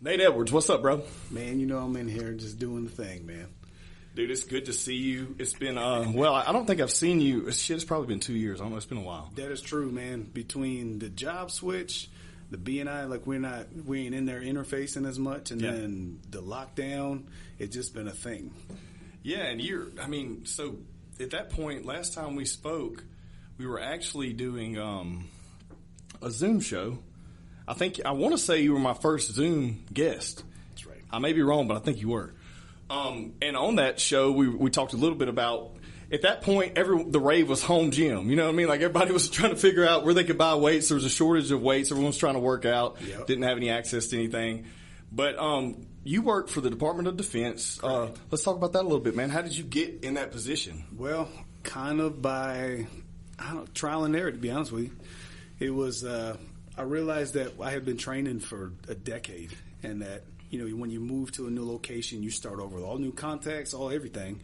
Nate Edwards, what's up, bro? Man, you know I'm in here just doing the thing, man. Dude, it's good to see you. It's been, well, I don't think I've seen you. Shit, it's probably been 2 years. I don't know. It's been a while. That is true, man. Between the job switch, the BNI, like we ain't in there interfacing as much, and then the lockdown, it's just been a thing. Yeah, and so at that point, last time we spoke, we were actually doing a Zoom show. I want to say you were my first Zoom guest. That's right. I may be wrong, but I think you were. And on that show, we talked a little bit about, at that point, the rave was home gym. You know what I mean? Like, everybody was trying to figure out where they could buy weights. There was a shortage of weights. Everyone was trying to work out. Yep. Didn't have any access to anything. But you work for the Department of Defense. Let's talk about that a little bit, man. How did you get in that position? Well, kind of by trial and error, to be honest with you. It was I realized that I had been training for a decade, and that, you know, when you move to a new location, you start over with all new contacts, all everything.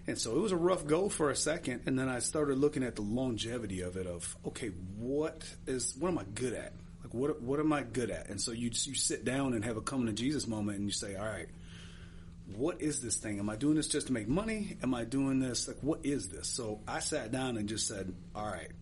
And so it was a rough go for a second, and then I started looking at the longevity of it, of, okay, what am I good at? Like, what am I good at? And so you sit down and have a coming to Jesus moment, and you say, all right, what is this thing? Am I doing this just to make money? Am I doing this? Like, what is this? So I sat down and just said, all right,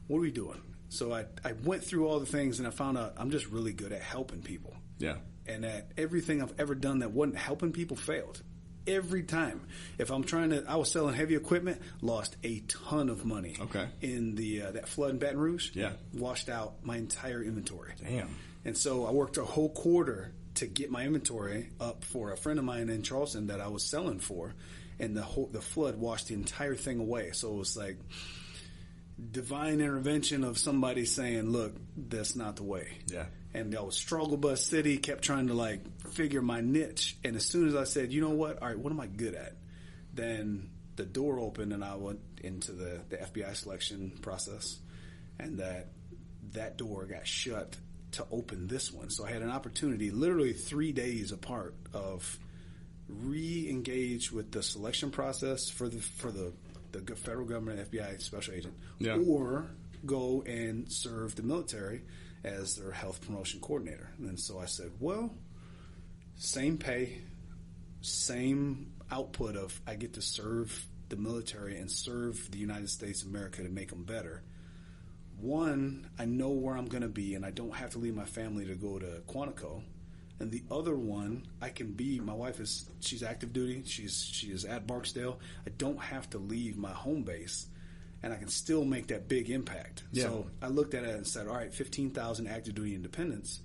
what are we doing? So I went through all the things, and I found out I'm just really good at helping people. Yeah. And that everything I've ever done that wasn't helping people failed. Every time. If I'm I was selling heavy equipment, lost a ton of money. Okay. In that flood in Baton Rouge. Yeah. Washed out my entire inventory. Damn. And so I worked a whole quarter to get my inventory up for a friend of mine in Charleston that I was selling for, and the flood washed the entire thing away. So it was like divine intervention of somebody saying, look, that's not the way. Yeah. And I was struggle bus city, kept trying to figure my niche. And as soon as I said, you know what, all right, what am I good at? Then the door opened, and I went into the FBI selection process, and that door got shut to open this one. So I had an opportunity literally 3 days apart of re-engage with the selection process for the federal government, FBI special agent, or go and serve the military as their health promotion coordinator. And so I said, well, same pay, same output of I get to serve the military and serve the United States of America to make them better. One, I know where I'm going to be, and I don't have to leave my family to go to Quantico. And the other one, I can be, my wife she's active duty. She is at Barksdale. I don't have to leave my home base, and I can still make that big impact. Yeah. So I looked at it and said, all right, 15,000 active duty independents,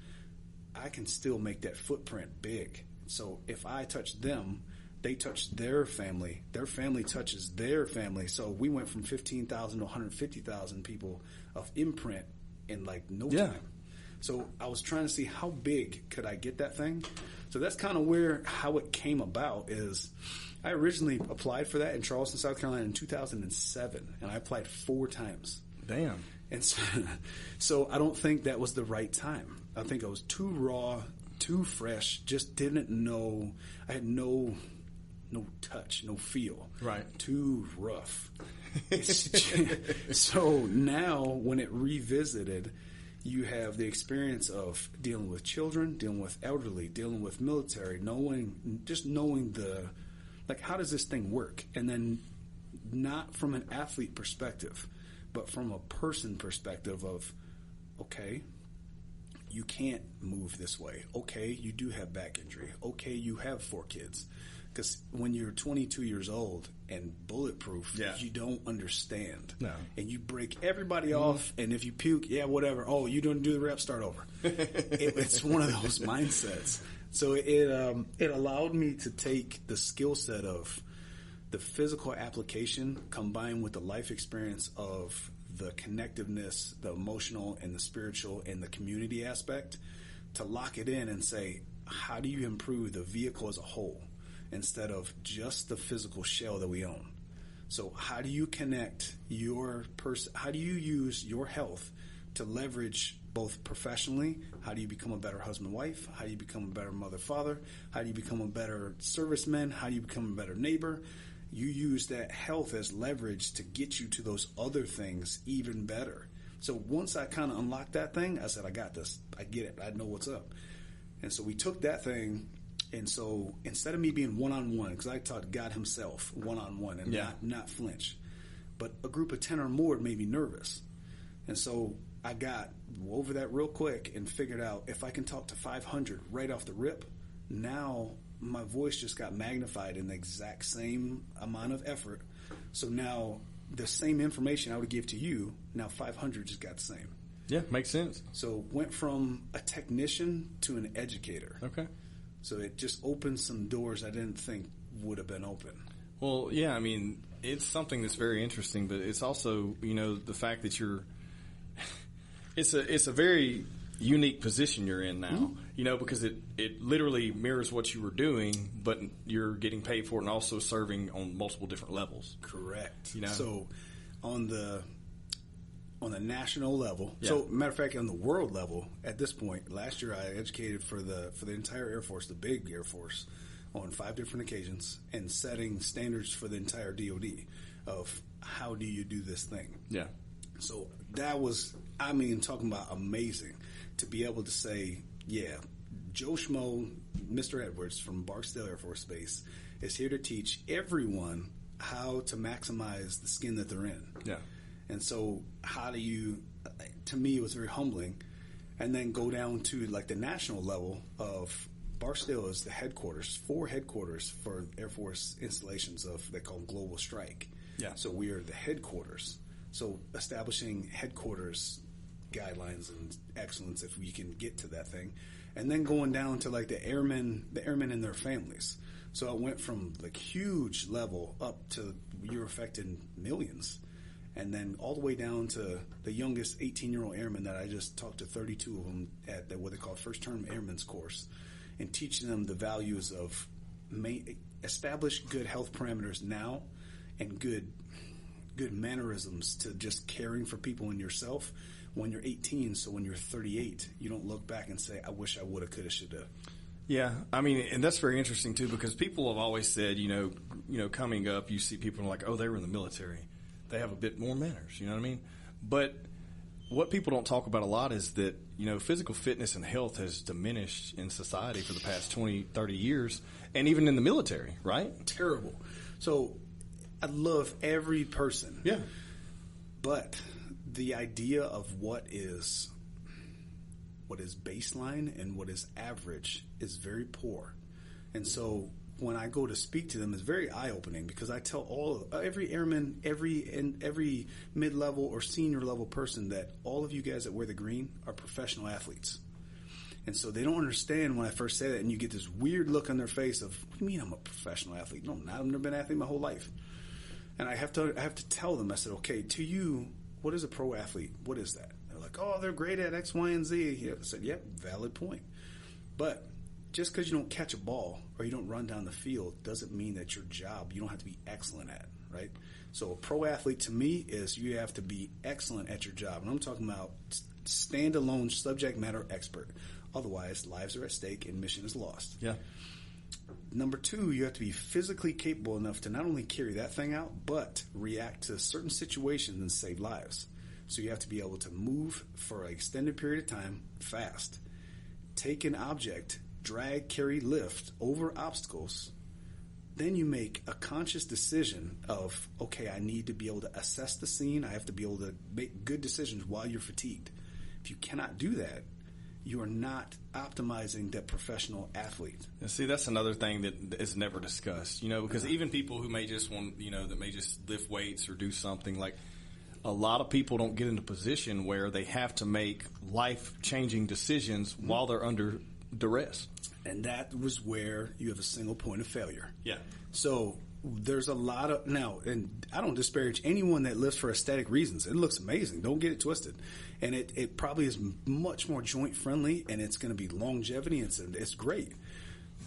I can still make that footprint big. So if I touch them, they touch their family touches their family. So we went from 15,000 to 150,000 people of imprint in no time. So I was trying to see how big could I get that thing. So that's kind of how it came about. Is I originally applied for that in Charleston, South Carolina in 2007, and I applied 4 times. Damn. And so I don't think that was the right time. I think I was too raw, too fresh, just didn't know. I had no touch, no feel. Right. Too rough. So now when it revisited, you have the experience of dealing with children, dealing with elderly, dealing with military, knowing how does this thing work? And then not from an athlete perspective, but from a person perspective of, okay, you can't move this way. Okay, you do have back injury. Okay, you have 4 kids. Because when you're 22 years old and bulletproof, you don't understand. No. And you break everybody off, and if you puke, whatever. Oh, you don't do the rep, start over. It's one of those mindsets. So it allowed me to take the skill set of the physical application combined with the life experience of the connectiveness, the emotional and the spiritual and the community aspect to lock it in and say, how do you improve the vehicle as a whole? Instead of just the physical shell that we own. So how do you connect how do you use your health to leverage both professionally? How do you become a better husband, wife? How do you become a better mother, father? How do you become a better serviceman? How do you become a better neighbor? You use that health as leverage to get you to those other things even better. So once I kind of unlocked that thing, I said, I got this. I get it. I know what's up. And so we took that thing, and so instead of me being one-on-one, because I taught God himself one-on-one and not flinch, but a group of 10 or more made me nervous. And so I got over that real quick and figured out if I can talk to 500 right off the rip, now my voice just got magnified in the exact same amount of effort. So now the same information I would give to you, now 500 just got the same. Yeah, makes sense. So went from a technician to an educator. Okay. So it just opened some doors I didn't think would have been open. Well, yeah, I mean, it's something that's very interesting, but it's also, the fact that it's a very unique position you're in now, because it literally mirrors what you were doing, but you're getting paid for it and also serving on multiple different levels. Correct. So on the national level, so matter of fact, on the world level, at this point, last year I educated for the entire Air Force, the big Air Force, on 5 different occasions, and setting standards for the entire DoD of how do you do this thing. Yeah. So that was, talking about amazing to be able to say, yeah, Joe Schmo, Mr. Edwards from Barksdale Air Force Base is here to teach everyone how to maximize the skin that they're in. Yeah. And so how do you, to me, it was very humbling. And then go down to like the national level of Barksdale is the headquarters, 4 headquarters for Air Force installations of, they call them Global Strike. Yeah. So we are the headquarters. So establishing headquarters guidelines and excellence, if we can get to that thing. And then going down to like the airmen and their families. So it went from like huge level up to you're affecting millions. And then all the way down to the youngest 18-year-old airman that I just talked to 32 of them at what they call first-term airman's course, and teaching them the values of establish good health parameters now and good mannerisms to just caring for people and yourself when you're 18. So when you're 38, you don't look back and say, I wish I would have, could have, should have. Yeah, I mean, and that's very interesting too, because people have always said, coming up, you see people like, oh, they were in the military. They have a bit more manners, you know what I mean? But what people don't talk about a lot is that, physical fitness and health has diminished in society for the past 20, 30 years, and even in the military, right? Terrible. So I love every person. Yeah. But the idea of what is baseline and what is average is very poor. And so when I go to speak to them, it's very eye-opening, because I tell every airman, every mid-level or senior-level person that all of you guys that wear the green are professional athletes. And so they don't understand when I first say that, and you get this weird look on their face of, what do you mean I'm a professional athlete? No, I've never been an athlete my whole life. And I have to tell them, I said, okay, to you, what is a pro athlete? What is that? They're like, oh, they're great at X, Y, and Z. I said, yep, valid point. But just because you don't catch a ball or you don't run down the field doesn't mean that your job you don't have to be excellent at, right? So a pro athlete to me is you have to be excellent at your job. And I'm talking about standalone subject matter expert. Otherwise, lives are at stake and mission is lost. Yeah. Number 2, you have to be physically capable enough to not only carry that thing out, but react to certain situations and save lives. So you have to be able to move for an extended period of time fast, take an object, drag, carry, lift over obstacles. Then you make a conscious decision of, okay, I need to be able to assess the scene. I have to be able to make good decisions while you're fatigued. If you cannot do that, you are not optimizing that professional athlete. And see, that's another thing that is never discussed, because even people who may just want, that may just lift weights or do something, like a lot of people don't get in a position where they have to make life-changing decisions while they're under duress. And that was where you have a single point of failure. Yeah. So there's a lot of, now, and I don't disparage anyone that lifts for aesthetic reasons. It looks amazing. Don't get it twisted. And it probably is much more joint friendly, and it's going to be longevity. It's great.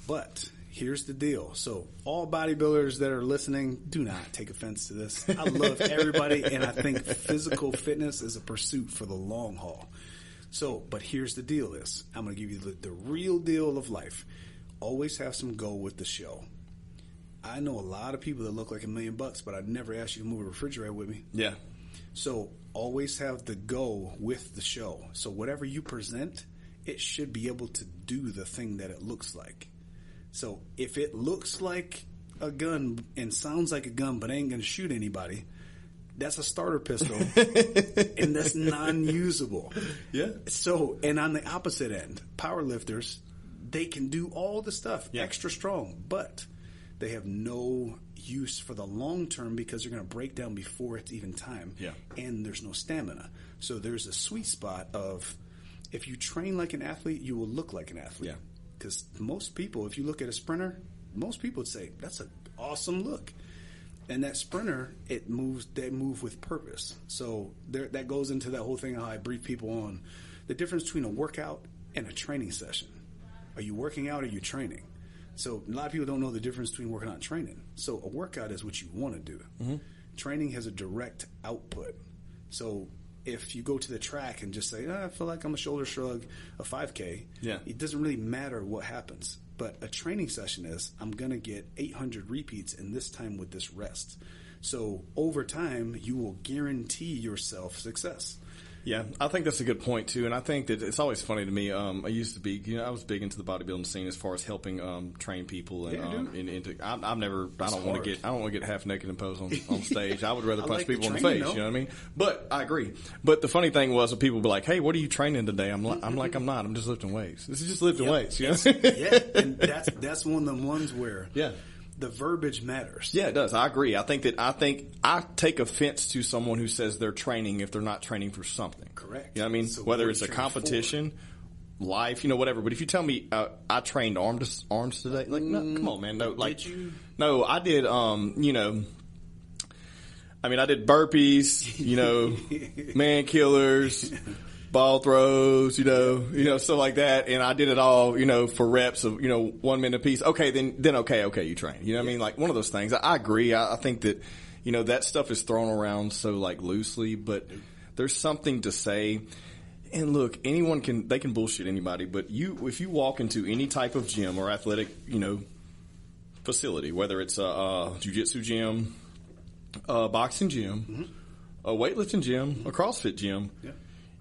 But here's the deal. So all bodybuilders that are listening, do not take offense to this. I love everybody, and I think physical fitness is a pursuit for the long haul. So, but here's the deal is, I'm going to give you the real deal of life. Always have some go with the show. I know a lot of people that look like $1 million, but I'd never ask you to move a refrigerator with me. Yeah. So always have the go with the show. So whatever you present it should be able to do the thing that it looks like. So if it looks like a gun and sounds like a gun but ain't going to shoot anybody, that's a starter pistol, and that's non-usable. Yeah. So, and on the opposite end, powerlifters, they can do all the stuff, extra strong, but they have no use for the long term because they're going to break down before it's even time. Yeah. And there's no stamina. So there's a sweet spot of, if you train like an athlete, you will look like an athlete. Yeah. Because most people, if you look at a sprinter, most people would say, that's an awesome look. And that sprinter, they move with purpose. So that goes into that whole thing how I brief people on the difference between a workout and a training session. Are you working out or are you training? So a lot of people don't know the difference between working out and training. So a workout is what you want to do. Mm-hmm. Training has a direct output. So if you go to the track and just say, I feel like I'm a shoulder shrug, a 5K, it doesn't really matter what happens. But a training session is, I'm going to get 800 repeats in this time with this rest. So over time, you will guarantee yourself success. Yeah, I think that's a good point too, and I think that it's always funny to me. I used to be, I was big into the bodybuilding scene as far as helping train people, and I don't want to get half naked and pose on stage. I would rather punch people in the face. You know what I mean? But I agree. But the funny thing was, when people would be like, "Hey, what are you training today?" I'm not. I'm just lifting weights. This is just lifting weights. You know? And that's one of the ones where the verbiage matters. Yeah, it does. I agree. I think I take offense to someone who says they're training if they're not training for something. Correct. You know what I mean? So whether it's a competition, life, whatever. But if you tell me I trained arms today, like, no, come on, man. No, like, did you? No, I did. I did burpees. Man killers. Ball throws, stuff like that, and I did it all, for reps of, 1 minute apiece. Okay, then okay, you train. You know what I mean? Like one of those things. I agree. I think that, that stuff is thrown around so like loosely, but there's something to say. And look, they can bullshit anybody, but if you walk into any type of gym or athletic, facility, whether it's a Jiu Jitsu gym, a boxing gym, a weightlifting gym, a CrossFit gym. Yeah.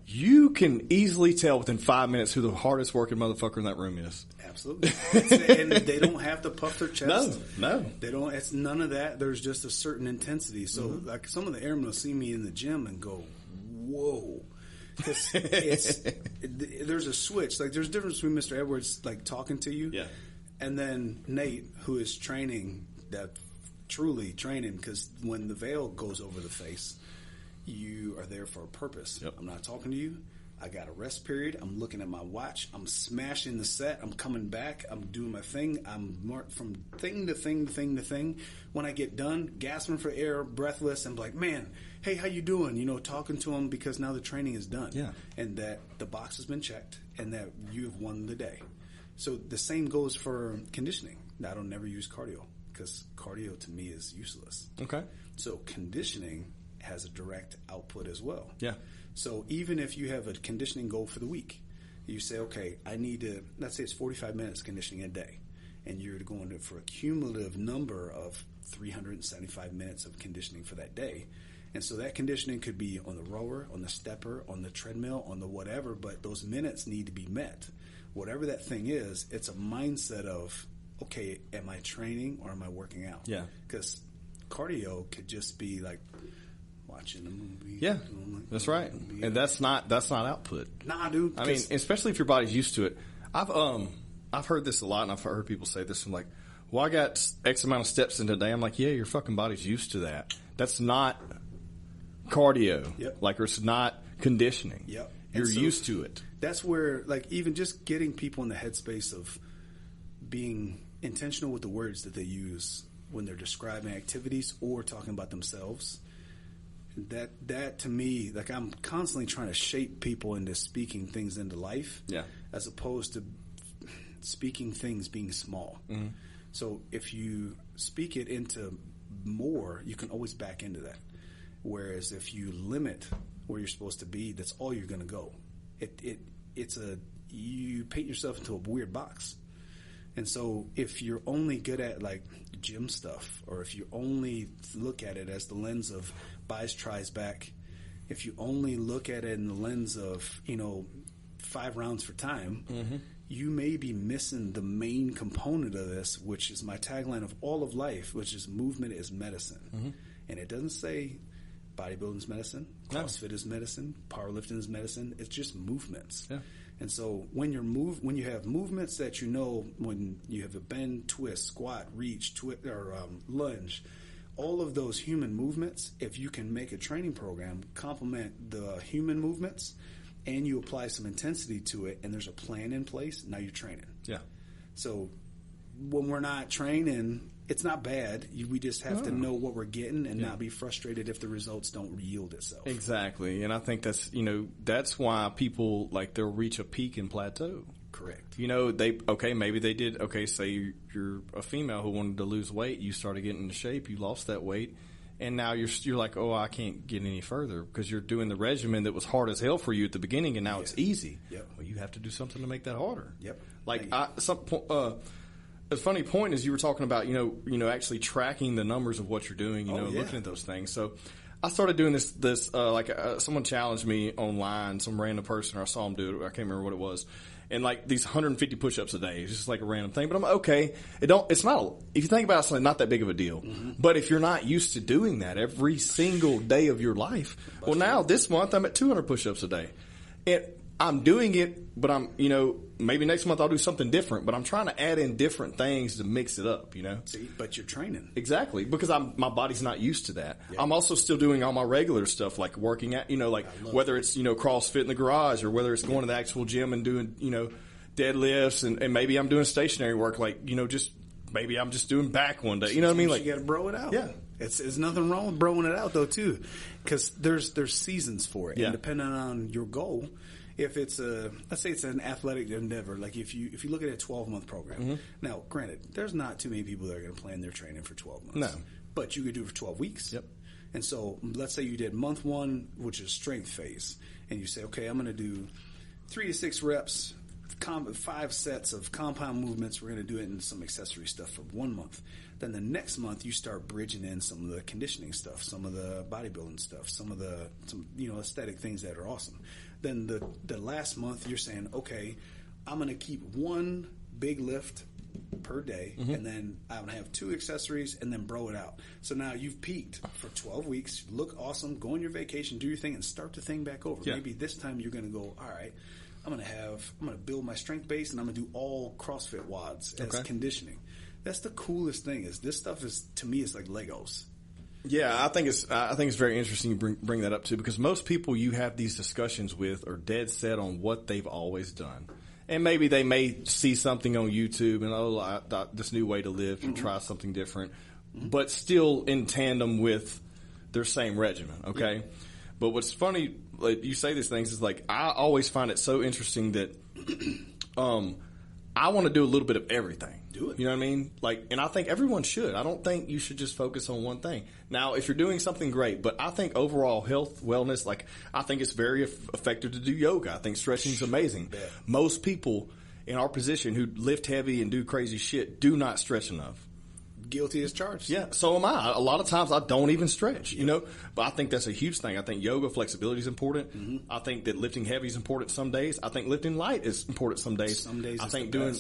You can easily tell within 5 minutes who the hardest working motherfucker in that room is. Absolutely. And they don't have to puff their chest. No. They don't. It's none of that. There's just a certain intensity. So, like, some of the airmen will see me in the gym and go, whoa. Because there's a switch. Like, there's a difference between Mr. Edwards, like, talking to you, and then Nate, who is training, truly training, because when the veil goes over the face, you are there for a purpose. Yep. I'm not talking to you. I got a rest period. I'm looking at my watch. I'm smashing the set. I'm coming back. I'm doing my thing. I'm marked from thing to thing to thing to thing. When I get done, gasping for air, breathless, I'm like, man, hey, how you doing? Talking to them because now the training is done. Yeah. And that the box has been checked and that you've won the day. So the same goes for conditioning. I don't never use cardio because cardio to me is useless. Okay. So conditioning has a direct output as well. Yeah. So even if you have a conditioning goal for the week, you say, okay, I need to, let's say it's 45 minutes conditioning a day, and you're going for a cumulative number of 375 minutes of conditioning for that day. And so that conditioning could be on the rower, on the stepper, on the treadmill, on the whatever, but those minutes need to be met. Whatever that thing is, it's a mindset of, okay, am I training or am I working out? Yeah. Because cardio could just be like, watching a movie. Yeah, that's right. And that's not output. Nah, dude. I mean, especially if your body's used to it. I've heard this a lot, and I've heard people say this. I'm like, well, I got X amount of steps in today. I'm like, yeah, your fucking body's used to that. That's not cardio. Yep. Like, it's not conditioning. Yep. You're used to it. That's where, like, even just getting people in the headspace of being intentional with the words that they use when they're describing activities or talking about themselves. That to me, like, I'm constantly trying to shape people into speaking things into life, as opposed to speaking things being small. Mm-hmm. So if you speak it into more, you can always back into that. Whereas if you limit where you're supposed to be, that's all you're going to go. You paint yourself into a weird box. And so if you're only good at, like, gym stuff, or if you only look at it as the lens of buys, tries, back, if you only look at it in the lens of, 5 rounds for time, you may be missing the main component of this, which is my tagline of all of life, which is movement is medicine. And it doesn't say bodybuilding is medicine, CrossFit is medicine, powerlifting is medicine. It's just movements. Yeah. And so when you have movements that when you have a bend, twist, squat, reach, lunge, all of those human movements, if you can make a training program complement the human movements and you apply some intensity to it and there's a plan in place, now you're training. Yeah. So when we're not training, it's not bad. We just have to know what we're getting and not be frustrated if the results don't yield itself. Exactly. And I think that's why people, they'll reach a peak and plateau. Correct. Maybe they did, say you're a female who wanted to lose weight, you started getting into shape, you lost that weight, and now you're like, oh, I can't get any further because you're doing the regimen that was hard as hell for you at the beginning, and now it's easy. Yep. Well, you have to do something to make that harder. Yep. A funny point is you were talking about, actually tracking the numbers of what you're doing, looking at those things. So I started doing this someone challenged me online, some random person, or I saw him do it. I can't remember what it was. And these 150 push-ups a day is just like a random thing. But I'm okay. It's not, if you think about it, it's not that big of a deal. But if you're not used to doing that every single day of your life, now this month I'm at 200 push-ups a day. And I'm doing it, but I'm, maybe next month I'll do something different, but I'm trying to add in different things to mix it up, See, but you're training. Exactly, because my body's not used to that. Yeah. I'm also still doing all my regular stuff, like working at, whether it's, CrossFit in the garage or whether it's going to the actual gym and doing, deadlifts and maybe I'm doing stationary work, maybe I'm just doing back one day. You know what I mean? You got to bro it out. Yeah. It's nothing wrong with broing it out though too, because there's seasons for it. Yeah. And depending on your goal, if it's let's say it's an athletic endeavor, like if you look at a 12-month program. Now, granted, there's not too many people that are going to plan their training for 12 months. No. But you could do it for 12 weeks. Yep. And so let's say you did month 1, which is strength phase, and you say, okay, I'm going to do 3 to 6 reps, 5 sets of compound movements. We're going to do it in some accessory stuff for 1 month. Then the next month you start bridging in some of the conditioning stuff, some of the bodybuilding stuff, some aesthetic things that are awesome. Then the last month you're saying, okay, I'm going to keep 1 big lift per day, and then I'm going to have 2 accessories and then bro it out. So now you've peaked for 12 weeks, look awesome, go on your vacation, do your thing, and start the thing back over. Yeah. Maybe this time you're going to go, all right, I'm going to build my strength base and I'm going to do all CrossFit WODs as conditioning. That's the coolest thing. Is this stuff is, to me, it's like Legos. Yeah, I think it's very interesting you bring that up too, because most people you have these discussions with are dead set on what they've always done, and maybe they may see something on YouTube and I thought this new way to live and try something different, but still in tandem with their same regimen. Okay, but what's funny, you say these things, is I always find it so interesting that I want to do a little bit of everything. Do it. You know what I mean? And I think everyone should. I don't think you should just focus on one thing. Now, if you're doing something, great. But I think overall health, wellness, I think it's very effective to do yoga. I think stretching is amazing. Yeah. Most people in our position who lift heavy and do crazy shit do not stretch enough. Guilty as charged. Yeah, so am I. A lot of times I don't even stretch, but I think that's a huge thing. I think yoga flexibility is important. I think that lifting heavy is important some days. I think lifting light is important some days. Some days I think doing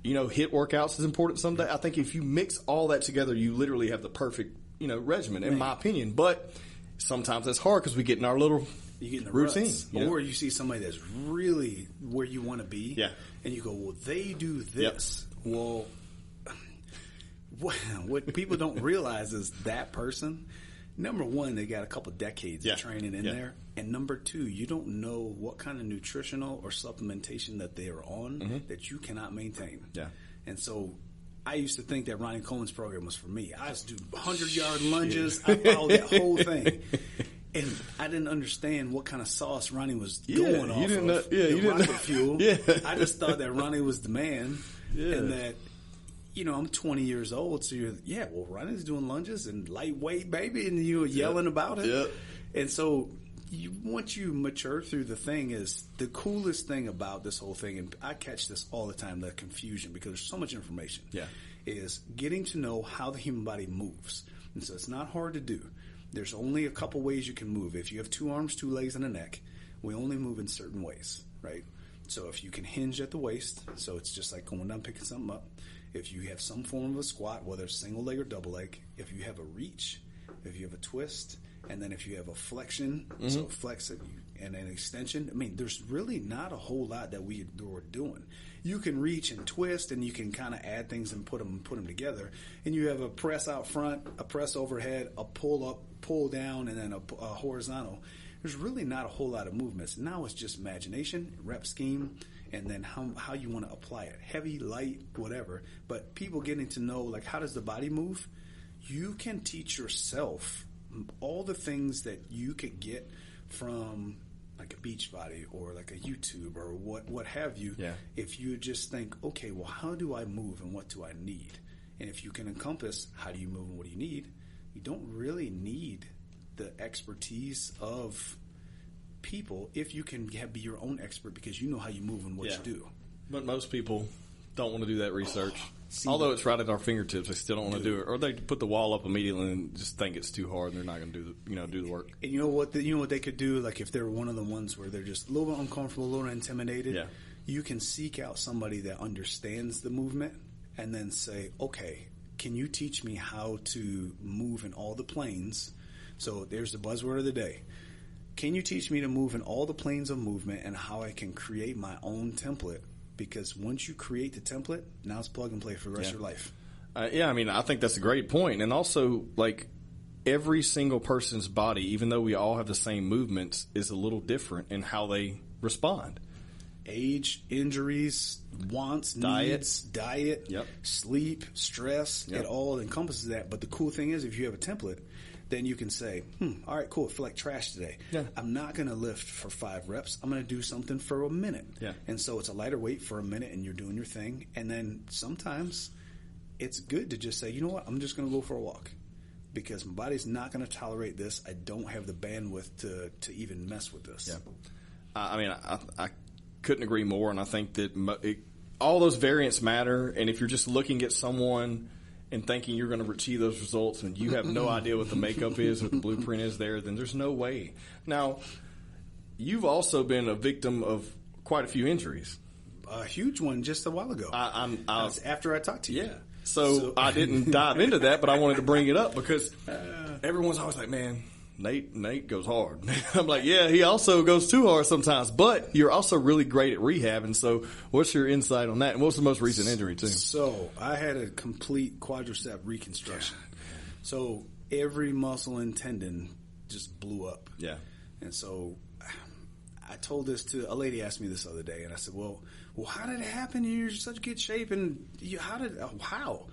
HIIT workouts is important some days. I think if you mix all that together, you literally have the perfect regimen, in my opinion. But sometimes that's hard because we get in our little routine. Or you see somebody that's really where you want to be, and you go, well, they do this. Yep. Well, what people don't realize is that person, number one, they got a couple decades of training in there. And number 2, you don't know what kind of nutritional or supplementation that they are on that you cannot maintain. Yeah. And so I used to think that Ronnie Coleman's program was for me. I used to do 100-yard lunges. I followed that whole thing. And I didn't understand what kind of sauce Ronnie was going off of. You didn't know. Fuel. I just thought that Ronnie was the man. And that, I'm 20 years old, so Ronnie's doing lunges and lightweight, baby, and you're yelling about it. Yep. And so once you mature through the thing, is the coolest thing about this whole thing, and I catch this all the time, the confusion, because there's so much information, is getting to know how the human body moves. And so it's not hard to do. There's only a couple ways you can move. If you have 2 arms, 2 legs, and a neck, we only move in certain ways, right? So if you can hinge at the waist, so it's just like going down picking something up. If you have some form of a squat, whether it's single leg or double leg, if you have a reach, if you have a twist, and then if you have a flexion, so flex it, and an extension. I mean, there's really not a whole lot that we're doing. You can reach and twist, and you can kind of add things and put them together. And you have a press out front, a press overhead, a pull up, pull down, and then a horizontal. There's really not a whole lot of movements. Now it's just imagination, rep scheme, and then how you want to apply it. Heavy, light, whatever. But people getting to know, like, how does the body move? You can teach yourself all the things that you could get from like a Beachbody or like a YouTube or what have you. Yeah. If you just think, okay, well, how do I move and what do I need? And if you can encompass how do you move and what do you need, you don't really need the expertise of people if you can be your own expert because you know how you move and what you do. But most people don't want to do that research. Although it's right at our fingertips, they still don't want to do it, or they put the wall up immediately and just think it's too hard, and they're not going to do the work. And you know what? You know what they could do? Like if they're one of the ones where they're just a little bit uncomfortable, a little intimidated. Yeah. You can seek out somebody that understands the movement, and then say, "Okay, can you teach me how to move in all the planes?" So there's the buzzword of the day. Can you teach me to move in all the planes of movement and how I can create my own template? Because once you create the template, now it's plug and play for the rest of your life. I mean, I think that's a great point. And also, like, every single person's body, even though we all have the same movements, is a little different in how they respond. Age, injuries, wants, needs, diet, sleep, stress, it all encompasses that. But the cool thing is if you have a template, then you can say, all right, cool, I feel like trash today. Yeah. I'm not going to lift for 5 reps. I'm going to do something for a minute. Yeah. And so it's a lighter weight for a minute and you're doing your thing. And then sometimes it's good to just say, you know what, I'm just going to go for a walk because my body's not going to tolerate this. I don't have the bandwidth to even mess with this. Yeah. I mean, I couldn't agree more. And I think that all those variants matter. And if you're just looking at someone and thinking you're going to achieve those results and you have no idea what the makeup is, what the blueprint is there, then there's no way. Now, you've also been a victim of quite a few injuries. A huge one just a while ago. After I talked to you. Yeah. So I didn't dive into that, but I wanted to bring it up because everyone's always like, man, Nate goes hard. I'm like, yeah, he also goes too hard sometimes, but you're also really great at rehab. And so what's your insight on that? And what's the most recent injury too? So I had a complete quadricep reconstruction. So every muscle and tendon just blew up. Yeah. And so I told this to a lady asked me this other day and I said, well, how did it happen? You're in such good shape and how?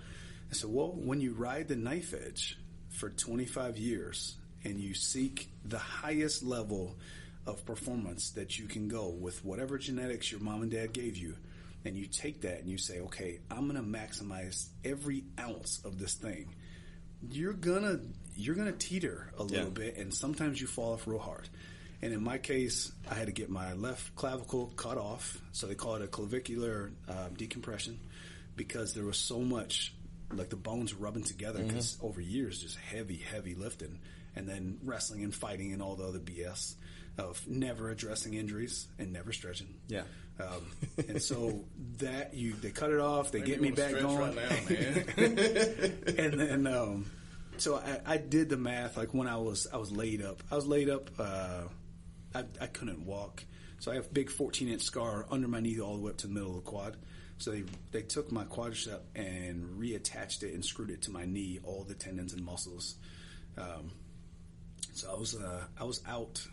I said, well, when you ride the knife edge for 25 years, and you seek the highest level of performance that you can go with whatever genetics your mom and dad gave you, and you take that and you say, okay, I'm going to maximize every ounce of this thing, you're gonna teeter a little bit, and sometimes you fall off real hard. And in my case, I had to get my left clavicle cut off, so they call it a clavicular decompression, because there was so much, like the bones rubbing together, because over years, just heavy lifting. And then wrestling and fighting and all the other BS of never addressing injuries and never stretching. Yeah. And so they cut it off. They get me back going. Right now, man. And then, so I did the math. Like when I was laid up. I couldn't walk. So I have a big 14-inch scar under my knee all the way up to the middle of the quad. So they took my quadricep and reattached it and screwed it to my knee, all the tendons and muscles. So I was out.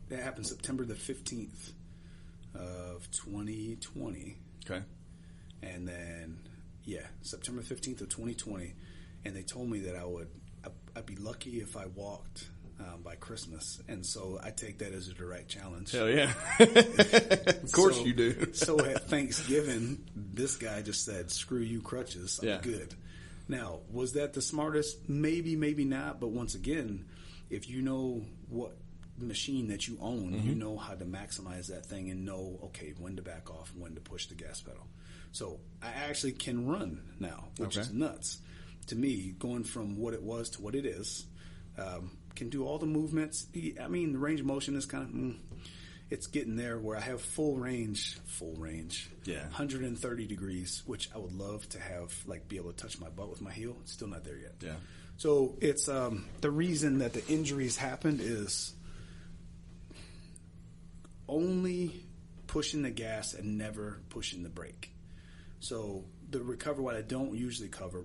That happened September the 15th of 2020. Okay. And then September 15th of 2020, and they told me that I'd be lucky if I walked by Christmas, and so I take that as a direct challenge. Hell yeah. Of course you do. So at Thanksgiving, this guy just said, "Screw you, crutches. I'm good." Now, was that the smartest? Maybe, maybe not. But once again, if you know what machine that you own, you know how to maximize that thing and know, okay, when to back off, when to push the gas pedal. So I actually can run now, which is nuts. To me, going from what it was to what it is, can do all the movements. I mean, the range of motion is kind of, it's getting there where I have full range, Yeah. 130 degrees, which I would love to have, like, be able to touch my butt with my heel. It's still not there yet. Yeah. So it's the reason that the injuries happened is only pushing the gas and never pushing the brake. So the recovery, what I don't usually cover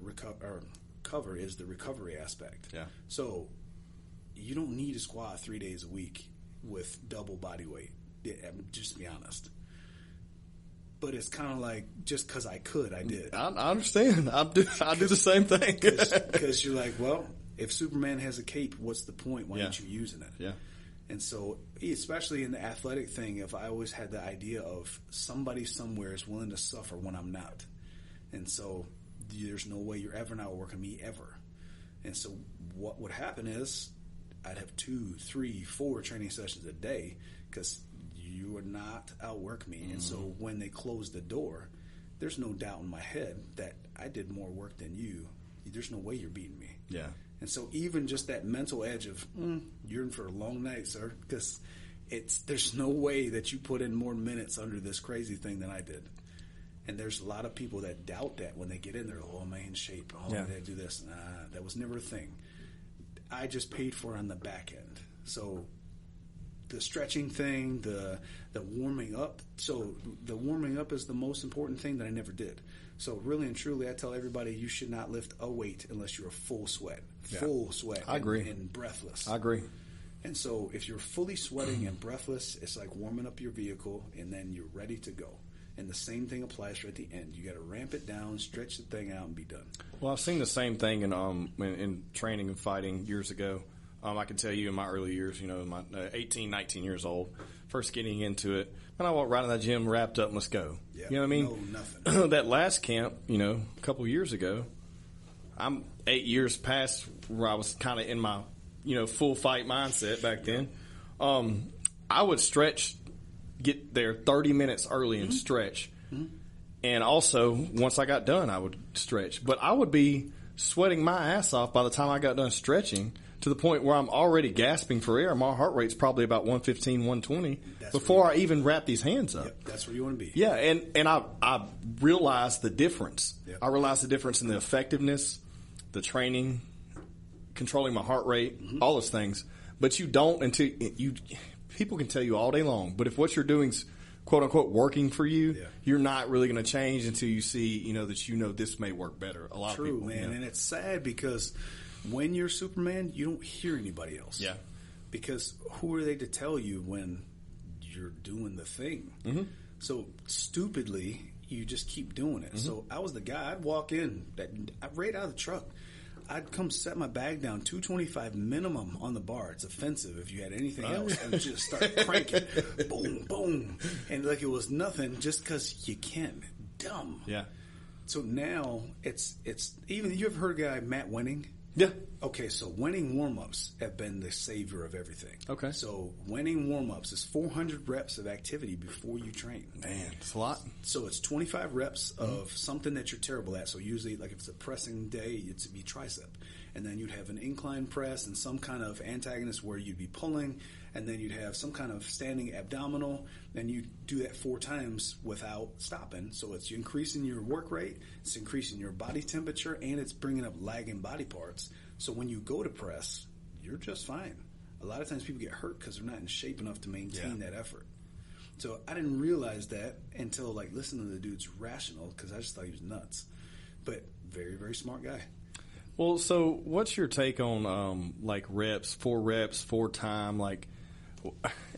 is the recovery aspect. Yeah. So you don't need to squat 3 days a week with double body weight. Just to be honest. But it's kind of like, just because I could, I did. I understand. I do the same thing. Because you're like, well, if Superman has a cape, what's the point? Why aren't you using it? Yeah. And so, especially in the athletic thing, if I always had the idea of somebody somewhere is willing to suffer when I'm not. And so there's no way you're ever not working me ever. And so what would happen is I'd have 2, 3, 4 training sessions a day because you would not outwork me. And so when they closed the door, there's no doubt in my head that I did more work than you. There's no way you're beating me. Yeah. And so even just that mental edge of, you're in for a long night, sir, because there's no way that you put in more minutes under this crazy thing than I did. And there's a lot of people that doubt that when they get in there. Oh, am I in shape? Oh, did I do this? Nah, that was never a thing. I just paid for it on the back end. So the stretching thing, the warming up. So the warming up is the most important thing that I never did. So really and truly, I tell everybody you should not lift a weight unless you're full sweat. Full sweat. I agree. And breathless. I agree. And so if you're fully sweating and breathless, it's like warming up your vehicle, and then you're ready to go. And the same thing applies right at the end. You got to ramp it down, stretch the thing out, and be done. Well, I've seen the same thing in training and fighting years ago. I can tell you in my early years, my 18, 19 years old, first getting into it, and I walked right in that gym, wrapped up, and let's go. Yeah, you know what I mean? No, nothing. That last camp, a couple years ago, I'm 8 years past where I was kind of in my, full fight mindset back then. I would stretch, get there 30 minutes early and stretch. Mm-hmm. And also, once I got done, I would stretch. But I would be sweating my ass off by the time I got done stretching, to the point where I'm already gasping for air. My heart rate's probably about 115, 120 before I even wrap these hands up. Yep, that's where you want to be. Yeah, and I realized the difference. Yep. I realized the difference in the effectiveness, the training, controlling my heart rate, all those things. But you don't until you. People can tell you all day long, but if what you're doing's quote unquote working for you, you're not really going to change until you see that this may work better. A lot of people, man, and it's sad because when you're Superman, you don't hear anybody else. Yeah, because who are they to tell you when you're doing the thing? Mm-hmm. So stupidly, you just keep doing it. Mm-hmm. So I was the guy. I'd walk in right out of the truck. I'd come set my bag down, 225 minimum on the bar. It's offensive if you had anything else. And just start cranking. Boom, boom. And like it was nothing just because you can. Dumb. Yeah. So now it's even, you ever heard a guy, Matt Wenning? Yeah. Okay, so Wenning warm-ups have been the savior of everything. Okay. So Wenning warm-ups is 400 reps of activity before you train. Man, it's a lot. So it's 25 reps of something that you're terrible at. So usually, like if it's a pressing day, it'd be tricep. And then you'd have an incline press and some kind of antagonist where you'd be pulling. And then you'd have some kind of standing abdominal. And you do that 4 times without stopping. So it's increasing your work rate, it's increasing your body temperature, and it's bringing up lagging body parts. So when you go to press, you're just fine. A lot of times people get hurt because they're not in shape enough to maintain that effort. So I didn't realize that until listening to the dude's rational, because I just thought he was nuts. But very, very smart guy. Well, so what's your take on reps, 4 reps, 4 time?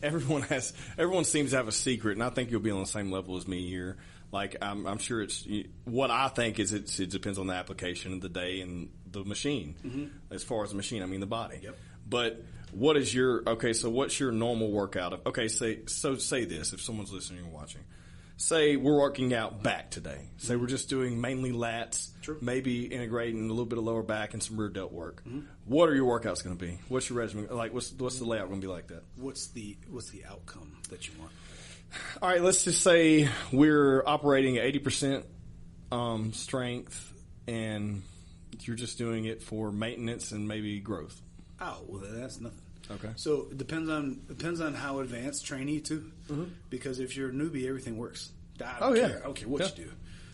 Everyone seems to have a secret, and I think you'll be on the same level as me here. I'm sure it's what I think is it depends on the application of the day and the machine. Mm-hmm. As far as the machine, I mean the body. Yep. But what is so what's your normal workout? Say this, if someone's listening or watching. Say we're working out back today. Say we're just doing mainly lats, maybe integrating a little bit of lower back and some rear delt work. Mm-hmm. What are your workouts going to be? What's your regimen? What's the layout going to be like that? What's the outcome that you want? All right, let's just say we're operating at 80% strength, and you're just doing it for maintenance and maybe growth. Oh, well, that's nothing. Okay. So it depends on how advanced training you to. Because if you're a newbie, everything works. I don't care what you do.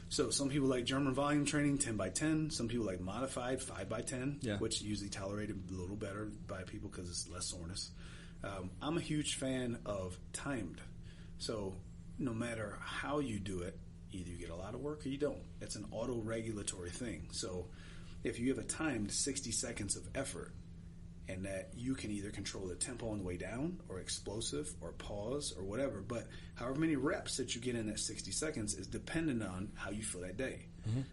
So some people like German volume training, 10 by 10. Some people like modified 5 by 10, which usually tolerated a little better by people because it's less soreness. I'm a huge fan of timed. So no matter how you do it, either you get a lot of work or you don't. It's an auto-regulatory thing. So if you have a timed 60 seconds of effort, and that you can either control the tempo on the way down or explosive or pause or whatever. But however many reps that you get in that 60 seconds is dependent on how you feel that day.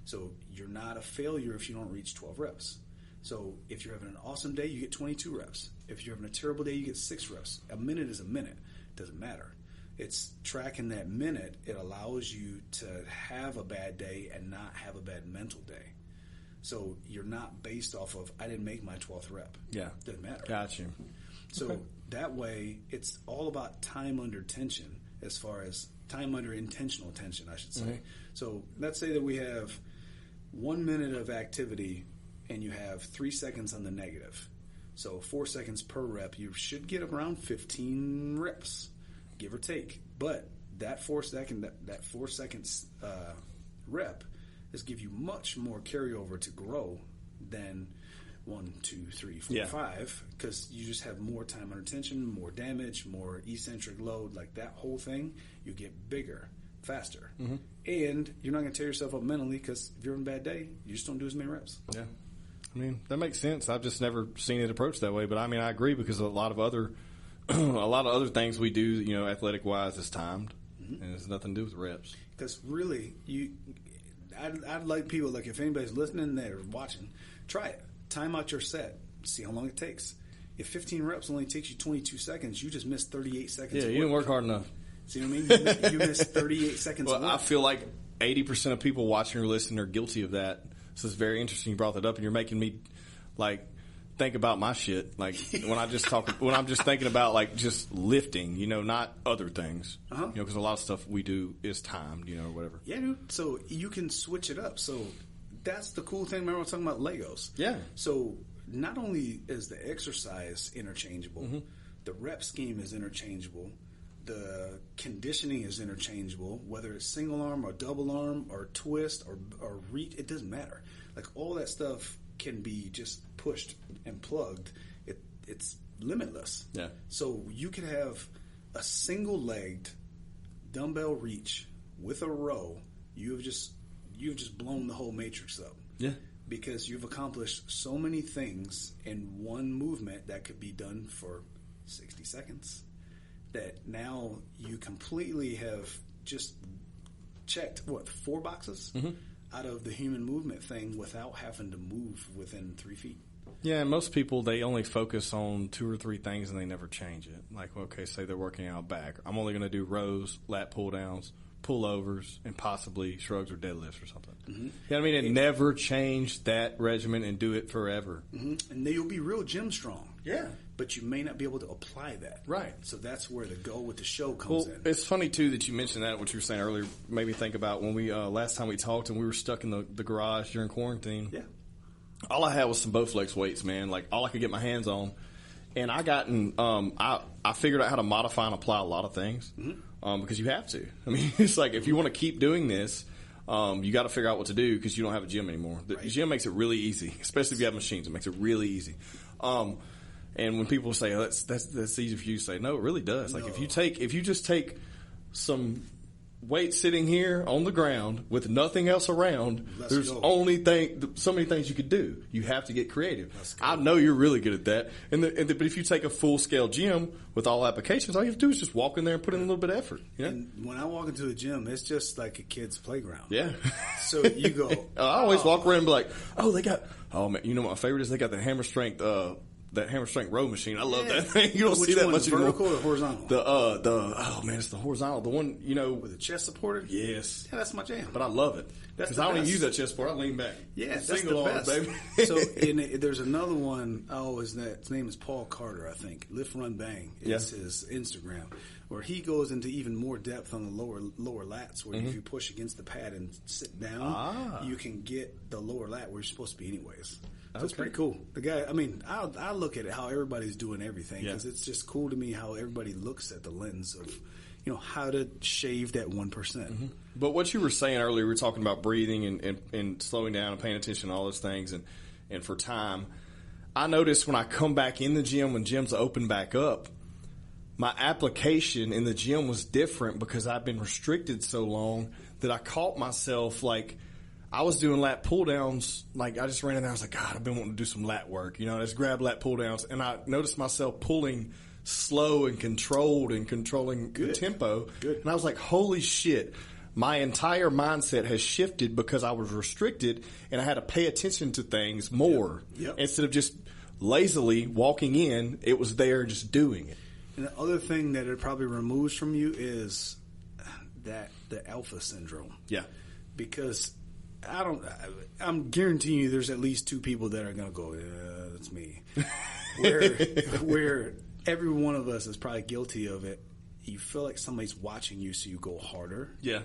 So you're not a failure if you don't reach 12 reps. So if you're having an awesome day, you get 22 reps. If you're having a terrible day, you get 6 reps. A minute is a minute. Doesn't matter. It's tracking that minute. It allows you to have a bad day and not have a bad mental day. So you're not based off of, I didn't make my 12th rep. Yeah. Doesn't matter. Got you. So that way, it's all about time under tension, as far as time under intentional tension, I should say. So let's say that we have 1 minute of activity and you have 3 seconds on the negative. So 4 seconds per rep, you should get around 15 reps, give or take. But that 4 seconds rep is give you much more carryover to grow than 1, 2, 3, 4, 5, because you just have more time under tension, more damage, more eccentric load, like that whole thing. You get bigger, faster, and you're not going to tear yourself up mentally, because if you're having a bad day, you just don't do as many reps. Yeah, I mean that makes sense. I've just never seen it approached that way, but I mean I agree, because a lot of other things we do, athletic wise, is timed, and it's nothing to do with reps. Because really, I'd like people, like if anybody's listening there watching, try it. Time out your set. See how long it takes. If 15 reps only takes you 22 seconds, you just missed 38 seconds. Yeah, of work. you didn't work hard enough. See what I mean? You missed 38 seconds of work. I feel like 80% of people watching or listening are guilty of that. So it's very interesting you brought that up, and you're making me think about my shit. Like when I'm just thinking about just lifting, not other things. Because a lot of stuff we do is timed, or whatever. Yeah, dude. So you can switch it up. So that's the cool thing. Remember, I was talking about Legos. Yeah. So not only is the exercise interchangeable, the rep scheme is interchangeable, the conditioning is interchangeable, whether it's single arm or double arm or twist or reach, it doesn't matter. Like all that stuff can be just pushed and plugged. It's limitless. Yeah. So you could have a single-legged dumbbell reach with a row. You've just blown the whole matrix up. Yeah. Because you've accomplished so many things in one movement that could be done for 60 seconds, that now you completely have just checked 4 boxes out of the human movement thing without having to move within 3 feet. Yeah, and most people, they only focus on 2 or 3 things and they never change it. Like, okay, say they're working out back. I'm only going to do rows, lat pull downs, pullovers, and possibly shrugs or deadlifts or something. You know what I mean? It never change that regimen and do it forever. And then you'll be real gym strong. Yeah. But you may not be able to apply that. Right. So that's where the goal with the show comes in. It's funny, too, that you mentioned that, what you were saying earlier. Made me think about when we, last time we talked and we were stuck in the garage during quarantine. Yeah. All I had was some Bowflex weights, man. Like, all I could get my hands on. And I figured out how to modify and apply a lot of things. Because you have to. I mean, it's like, if you want to keep doing this, you got to figure out what to do, because you don't have a gym anymore. The gym makes it really easy, especially if you have machines. It makes it really easy. And when people say, oh, that's easy for you to say, no, it really does. Like, if you just take some weight sitting here on the ground with nothing else around, there's so many things you could do. You have to get creative. I know you're really good at that. But if you take a full scale gym with all applications, all you have to do is just walk in there and put in a little bit of effort. Yeah. And when I walk into a gym, it's just like a kid's playground. Yeah. So you go. I always walk around and be like, man, you know what my favorite is? They got the hammer strength. That hammer strength row machine. I love that thing. You don't see that much anymore. Vertical or horizontal? It's the horizontal. The one, with the chest supported? Yes. Yeah, that's my jam. But I love it. Because I don't even use that chest support. I lean back. Yeah, that's the best. Baby. So there's another one. His name is Paul Carter, I think. Lift, Run, Bang is his Instagram. where he goes into even more depth on the lower lats, where if you push against the pad and sit down, you can get the lower lat where you're supposed to be anyways. So it's pretty cool. The guy, I mean, I look at it how everybody's doing everything, because it's just cool to me how everybody looks at the lens of, you know, how to shave that 1%. But what you were saying earlier, we were talking about breathing and slowing down and paying attention to all those things and for time. I noticed when I come back in the gym, when gyms open back up, my application in the gym was different because I've been restricted so long that I caught myself, like, I was doing lat pull downs. Like, I just ran in there. I was like, God, I've been wanting to do some lat work. You know, I just grab lat pull downs. And I noticed myself pulling slow and controlled and controlling the tempo. And I was like, holy shit. My entire mindset has shifted because I was restricted and I had to pay attention to things more. Instead of just lazily walking in, it was there just doing it. And the other thing that it probably removes from you is that the alpha syndrome. Yeah. Because I'm guaranteeing you there's at least two people that are going to go, yeah, that's me. where every one of us is probably guilty of it. You feel like somebody's watching you, so you go harder. Yeah.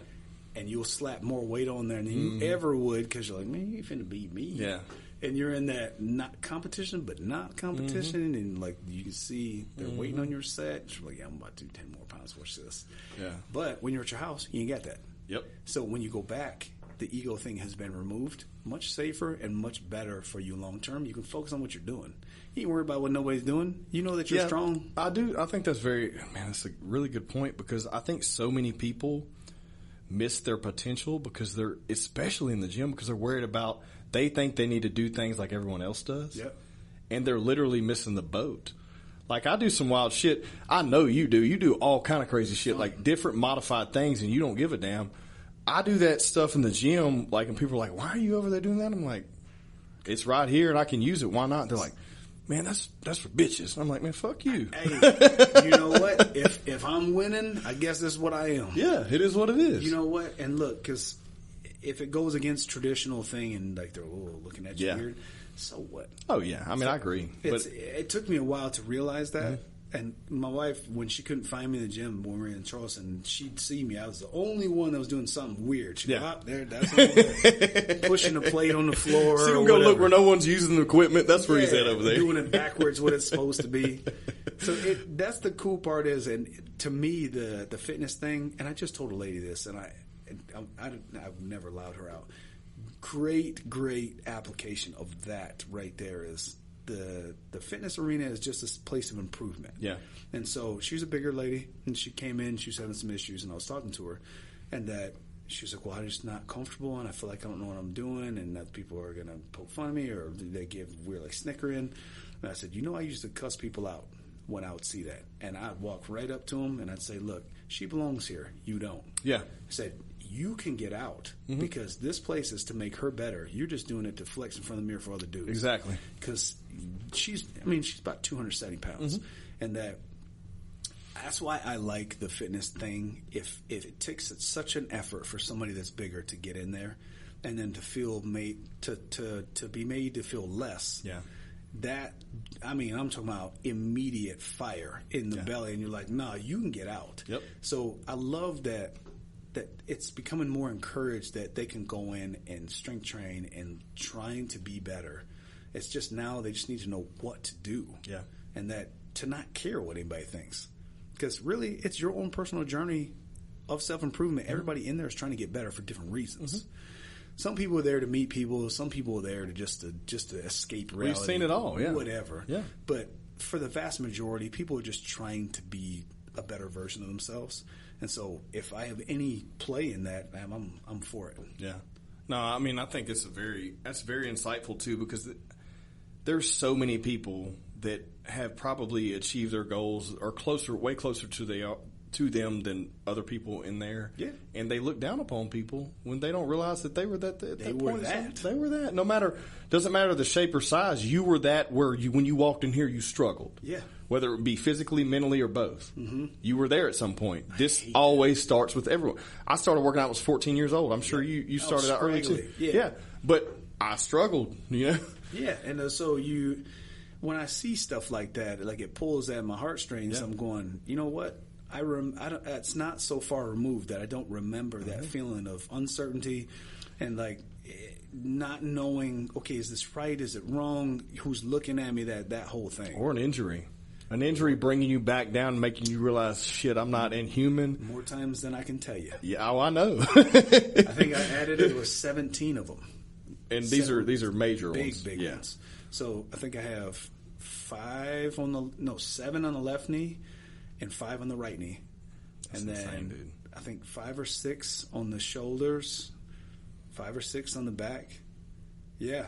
And you'll slap more weight on there than you ever would, because you're like, man, you finna beat me. Yeah. And you're in that not competition, but not competition. And like you can see they're waiting on your set. You're like, yeah, I'm about to do 10 more pounds. Watch this. Yeah. But when you're at your house, you ain't got that. Yep. So when you go back, the ego thing has been removed. Much safer and much better for you long term. You can focus on what you're doing. You ain't worried about what nobody's doing. You know that you're strong. I do. I think that's that's a really good point, because I think so many people miss their potential because they're, especially in the gym, because they're worried about, they think they need to do things like everyone else does. Yep. And they're literally missing the boat. Like, I do some wild shit. I know you do. You do all kind of crazy shit, like different modified things, and you don't give a damn. I do that stuff in the gym, like, and people are like, why are you over there doing that? I'm like, it's right here and I can use it. Why not? They're like, man, that's for bitches. I'm like, man, fuck you. Hey, you know what? If I'm winning, I guess that's what I am. Yeah, it is what it is. You know what? And look, because if it goes against traditional thing and like they're looking at you weird, so what? Oh yeah, I mean, I agree. But it took me a while to realize that. And my wife, when she couldn't find me in the gym when we were in Charleston, she'd see me. I was the only one that was doing something weird. She'd go, there, that's pushing the plate on the floor. See him go look where no one's using the equipment. That's where he's at over there. Doing it backwards what it's supposed to be. So that's the cool part is, and to me, the fitness thing, and I just told a lady this, and I've never allowed her out. Great application of that right there is the fitness arena is just a place of improvement. Yeah. And so she's a bigger lady, and she came in, she was having some issues, and I was talking to her, and that she was like, well, I'm just not comfortable, and I feel like I don't know what I'm doing, and that people are going to poke fun of me, or they give weird, like, snickering. And I said, I used to cuss people out when I would see that. And I'd walk right up to them, and I'd say, look, she belongs here. You don't. Yeah. I said, you can get out because this place is to make her better. You're just doing it to flex in front of the mirror for other dudes. Exactly. Because she's about 270 pounds. And that's why I like the fitness thing. If it takes such an effort for somebody that's bigger to get in there and then to feel made, to be made to feel less. Yeah. That, I'm talking about immediate fire in the belly, and you're like, nah, you can get out. Yep. So I love that it's becoming more encouraged that they can go in and strength train and trying to be better. It's just now they just need to know what to do. Yeah. And that to not care what anybody thinks. Because really, it's your own personal journey of self-improvement. Everybody in there is trying to get better for different reasons. Some people are there to meet people. Some people are there to just to escape reality. We've seen it all, whatever. Yeah. But for the vast majority, people are just trying to be a better version of themselves. And so, if I have any play in that, I'm for it. Yeah. No, I think that's very insightful too, because there's so many people that have probably achieved their goals or way closer to them than other people in there. Yeah. And they look down upon people when they don't realize that they were that at that point. They were that. Doesn't matter the shape or size. You were that when you walked in here, you struggled. Yeah. Whether it be physically, mentally, or both. You were there at some point. This always starts with everyone. I started working out when I was 14 years old. I'm sure you started out early too. Yeah. But I struggled, Yeah. And so when I see stuff like that, like it pulls at my heartstrings, I'm going, you know what? It's not so far removed that I don't remember that feeling of uncertainty and like not knowing, okay, is this right? Is it wrong? Who's looking at me? That whole thing. Or an injury. An injury bringing you back down, making you realize, shit, I'm not inhuman. More times than I can tell you. Yeah, I know. I think I added it was 17 of them. And these are major ones. Big ones. So I think I have 7 on the left knee and 5 on the right knee. That's and then insane, dude. I think 5 or 6 on the shoulders, 5 or 6 on the back. Yeah,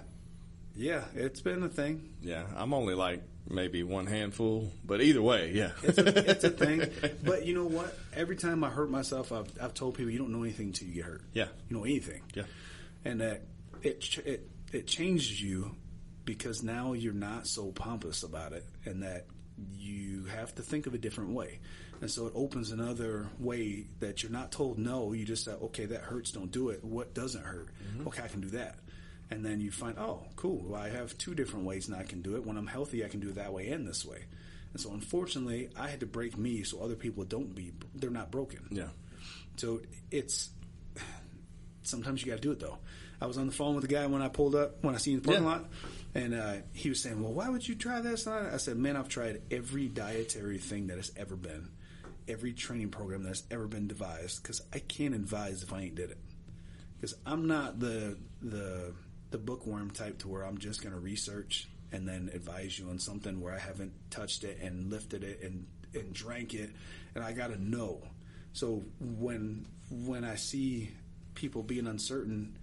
it's been a thing. Yeah, I'm only like maybe one handful, but either way, yeah. It's a thing. But you know what? Every time I hurt myself, I've told people you don't know anything until you get hurt. Yeah. You know anything. Yeah. And that it changes you because now you're not so pompous about it, and that you have to think of a different way. And so it opens another way that you're not told no. You just say, okay, that hurts, don't do it. What doesn't hurt? Mm-hmm. Okay, I can do that. And then you find, oh, cool. Well, I have 2 different ways and I can do it. When I'm healthy, I can do it that way and this way. And so unfortunately, I had to break me so other people they're not broken. Yeah. So sometimes you got to do it though. I was on the phone with the guy when I pulled up, when I seen the parking lot, and he was saying, well, why would you try this? And I said, man, I've tried every dietary thing that has ever been, every training program that has ever been devised, because I can't advise if I ain't did it. Because I'm not the bookworm type to where I'm just going to research and then advise you on something where I haven't touched it and lifted it and drank it, and I got to know. So when I see people being uncertain,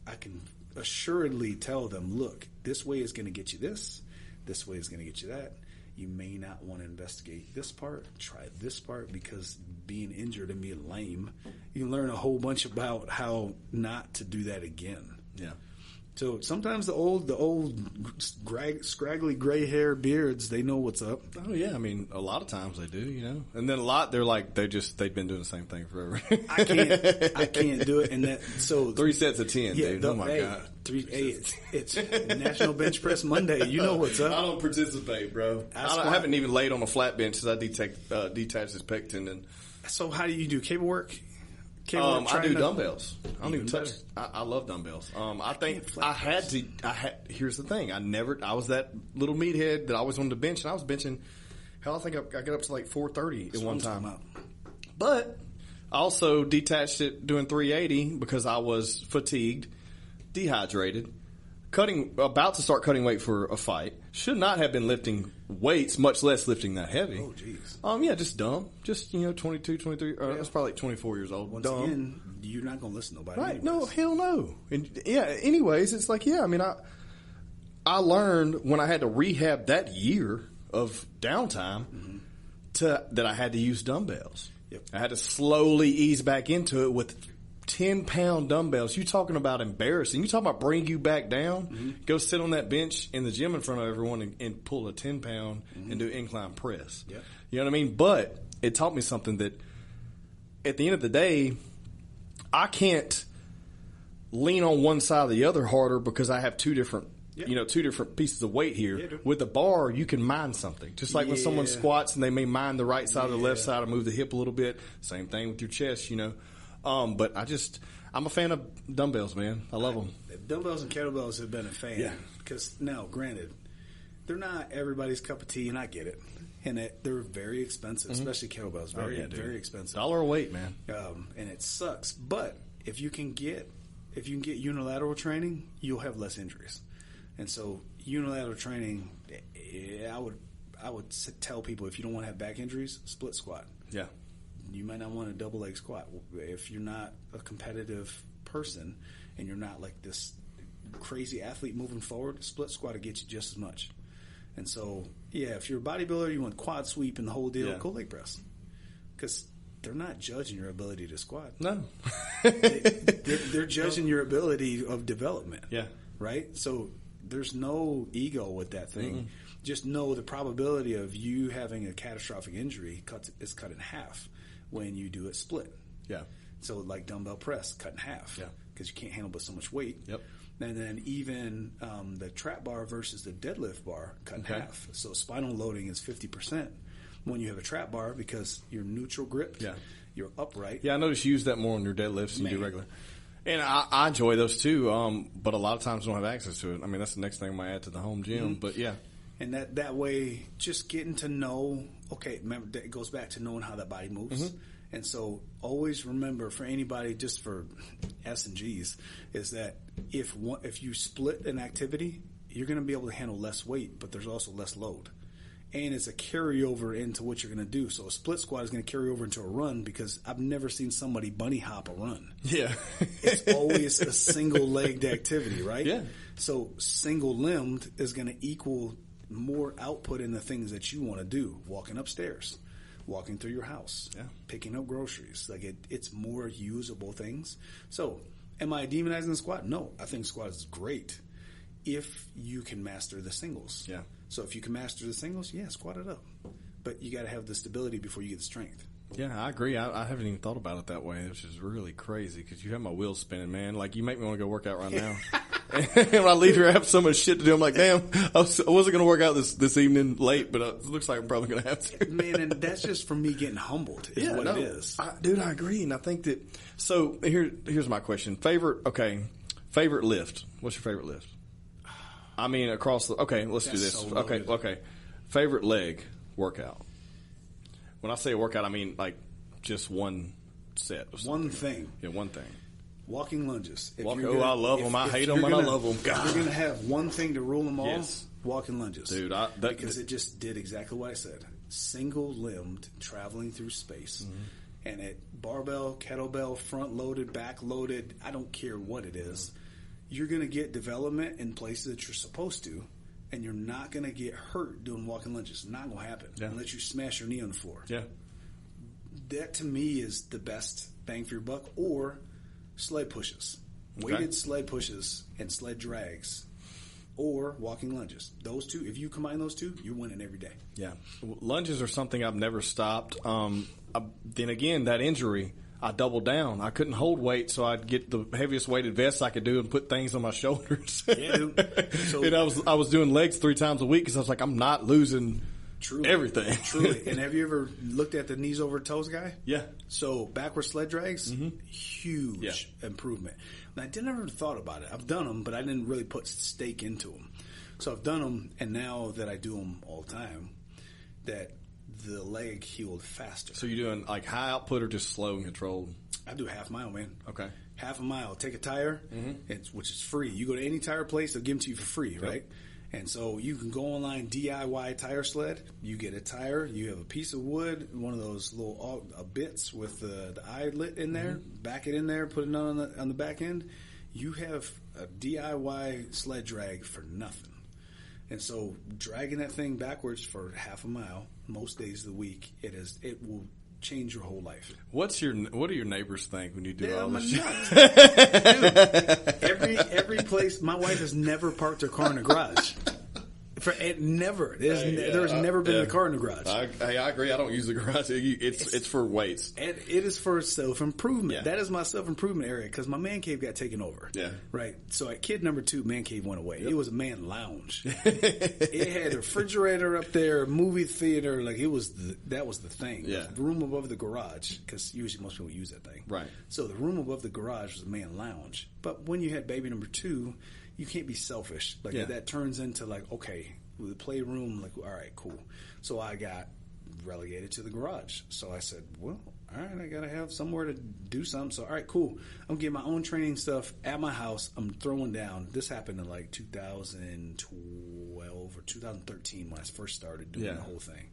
I can assuredly tell them, look, this way is going to get you this way is going to get you that. You may not want to investigate this part, try this part, because being injured and being lame, you can learn a whole bunch about how not to do that again. Yeah. So sometimes the old scraggly gray hair beards, they know what's up. Oh yeah, I mean a lot of times they do, you know, and then a lot they're like they've been doing the same thing forever. I can't do it, and that so 3 sets of 10, dude. Oh my god, it's National Bench Press Monday. You know what's up. I don't participate, bro. I haven't even laid on a flat bench since I detached this pec tendon. So how do you do cable work? I do dumbbells. I don't even touch. I love dumbbells. I think here's the thing. I was that little meathead that I always wanted to bench, and I was benching. Hell, I think I got up to like 430 at one time. But I also detached it doing 380 because I was fatigued, dehydrated, about to start cutting weight for a fight. Should not have been lifting weights, much less lifting that heavy. Oh, jeez. Yeah, just dumb. Just, 22, 23. I was probably like 24 years old. Once dumb. again, you're not going to listen to nobody. Right. Anyways. No, hell no. And anyways, it's like, I mean, I learned when I had to rehab that year of downtime that I had to use dumbbells. Yep. I had to slowly ease back into it with 10-pound dumbbells. You talking about embarrassing. You talking about bring you back down. Go sit on that bench in the gym in front of everyone and pull a 10-pound and do incline press. Yep. You know what I mean? But it taught me something that at the end of the day, I can't lean on one side or the other harder because I have two different pieces of weight here. Yeah, with a bar, you can mind something. Just like when someone squats and they may mind the right side or the left side or move the hip a little bit. Same thing with your chest, But I'm a fan of dumbbells, man. I love them. Dumbbells and kettlebells have been a fan. Yeah. Because now, granted, they're not everybody's cup of tea, and I get it. And they're very expensive, especially kettlebells. Very expensive. $1 a weight, man. And it sucks. But if you can get unilateral training, you'll have less injuries. And so unilateral training, I would tell people, if you don't want to have back injuries, split squat. Yeah. You might not want a double leg squat. If you're not a competitive person and you're not like this crazy athlete moving forward, split squat will get you just as much. And so, if you're a bodybuilder, you want quad sweep and the whole deal, go leg press. Because they're not judging your ability to squat. No. they're judging your ability of development. Yeah. Right? So there's no ego with that thing. Mm-hmm. Just know the probability of you having a catastrophic injury is cut in half when you do it split. Yeah. So like dumbbell press, cut in half. Yeah. Because you can't handle but so much weight. Yep. And then even the trap bar versus the deadlift bar, cut in half. So spinal loading is 50%. when you have a trap bar because you're neutral gripped. Yeah. You're upright. Yeah, I noticed you use that more on your deadlifts than you do regular. And I enjoy those too, but a lot of times I don't have access to it. I mean, that's the next thing I might add to the home gym, but yeah. And that way, just getting to know, okay, remember, it goes back to knowing how that body moves. And so always remember, for anybody, just for S and G's, is that if you split an activity, you're going to be able to handle less weight, but there's also less load. And it's a carryover into what you're going to do. So a split squat is going to carry over into a run because I've never seen somebody bunny hop a run. Yeah. It's always a single-legged activity, right? Yeah. So single-limbed is going to equal more output in the things that you want to do. Walking upstairs, walking through your house, picking up groceries. Like it's more usable things. So am I demonizing the squat? No. I think squat is great if you can master the singles. Yeah. So if you can master the singles, squat it up. But you got to have the stability before you get the strength. Yeah, I agree. I haven't even thought about it that way, which is really crazy because you have my wheels spinning, man. Like, you make me want to go work out right now. And when I leave here, I have so much shit to do. I'm like, damn, I wasn't going to work out this evening late, but it looks like I'm probably going to have to. Man, and that's just for me getting humbled is what it is. Dude, I agree. And I think that – so here's my question. Favorite lift. What's your favorite lift? I mean, across the – okay, let's do this. So okay. Favorite leg workout. When I say a workout, I mean like just one set. One thing. Yeah, one thing. Walking lunges. I love them. I hate them, but I love them. God. You're going to have one thing to rule them all. Yes. Walking lunges. Dude, because it just did exactly what I said. Single-limbed, traveling through space. And it barbell, kettlebell, front-loaded, back-loaded, I don't care what it is. You're going to get development in places that you're supposed to. And you're not going to get hurt doing walking lunges. It's not going to happen unless you smash your knee on the floor. Yeah. That, to me, is the best bang for your buck. Or sled pushes. Okay. Weighted sled pushes and sled drags. Or walking lunges. Those two, if you combine those two, you're winning every day. Yeah. Lunges are something I've never stopped. Then again, that injury, I doubled down. I couldn't hold weight, so I'd get the heaviest weighted vest I could do and put things on my shoulders. Yeah, dude. So, and I was doing legs 3 times a week because I was like, I'm not losing everything. Truly. And have you ever looked at the knees over toes guy? Yeah. So backward sled drags, huge improvement. And I never thought about it. I've done them, but I didn't really put stake into them. So I've done them, and now that I do them all the time, that the leg healed faster. So you're doing like high output or just slow and controlled? I do half mile, man. Okay. Half a mile. Take a tire, which is free. You go to any tire place, they'll give them to you for free, right? And so you can go online, DIY tire sled. You get a tire. You have a piece of wood, one of those little bits with the eyelet in there. Back it in there, put it on the back end. You have a DIY sled drag for nothing. And so dragging that thing backwards for half a mile most days of the week, it will change your whole life. What do your neighbors think when you do all this shit? Dude, every place, my wife has never parked her car in a garage. Never. There's never been a car in the garage. I agree. I don't use the garage. It's for weights. And it is for self-improvement. Yeah. That is my self-improvement area because my man cave got taken over. Yeah. Right. So at kid number 2, man cave went away. Yep. It was a man lounge. It had a refrigerator up there, movie theater. Like that was the thing. Yeah. The room above the garage, because usually most people use that thing. Right. So the room above the garage was a man lounge. But when you had baby number 2, you can't be selfish. Like that turns into like, okay, the playroom, like, all right, cool. So I got relegated to the garage. So I said, well, all right, I got to have somewhere to do something. So, all right, cool. I'm getting my own training stuff at my house. I'm throwing down. This happened in like 2012 or 2013 when I first started doing the whole thing.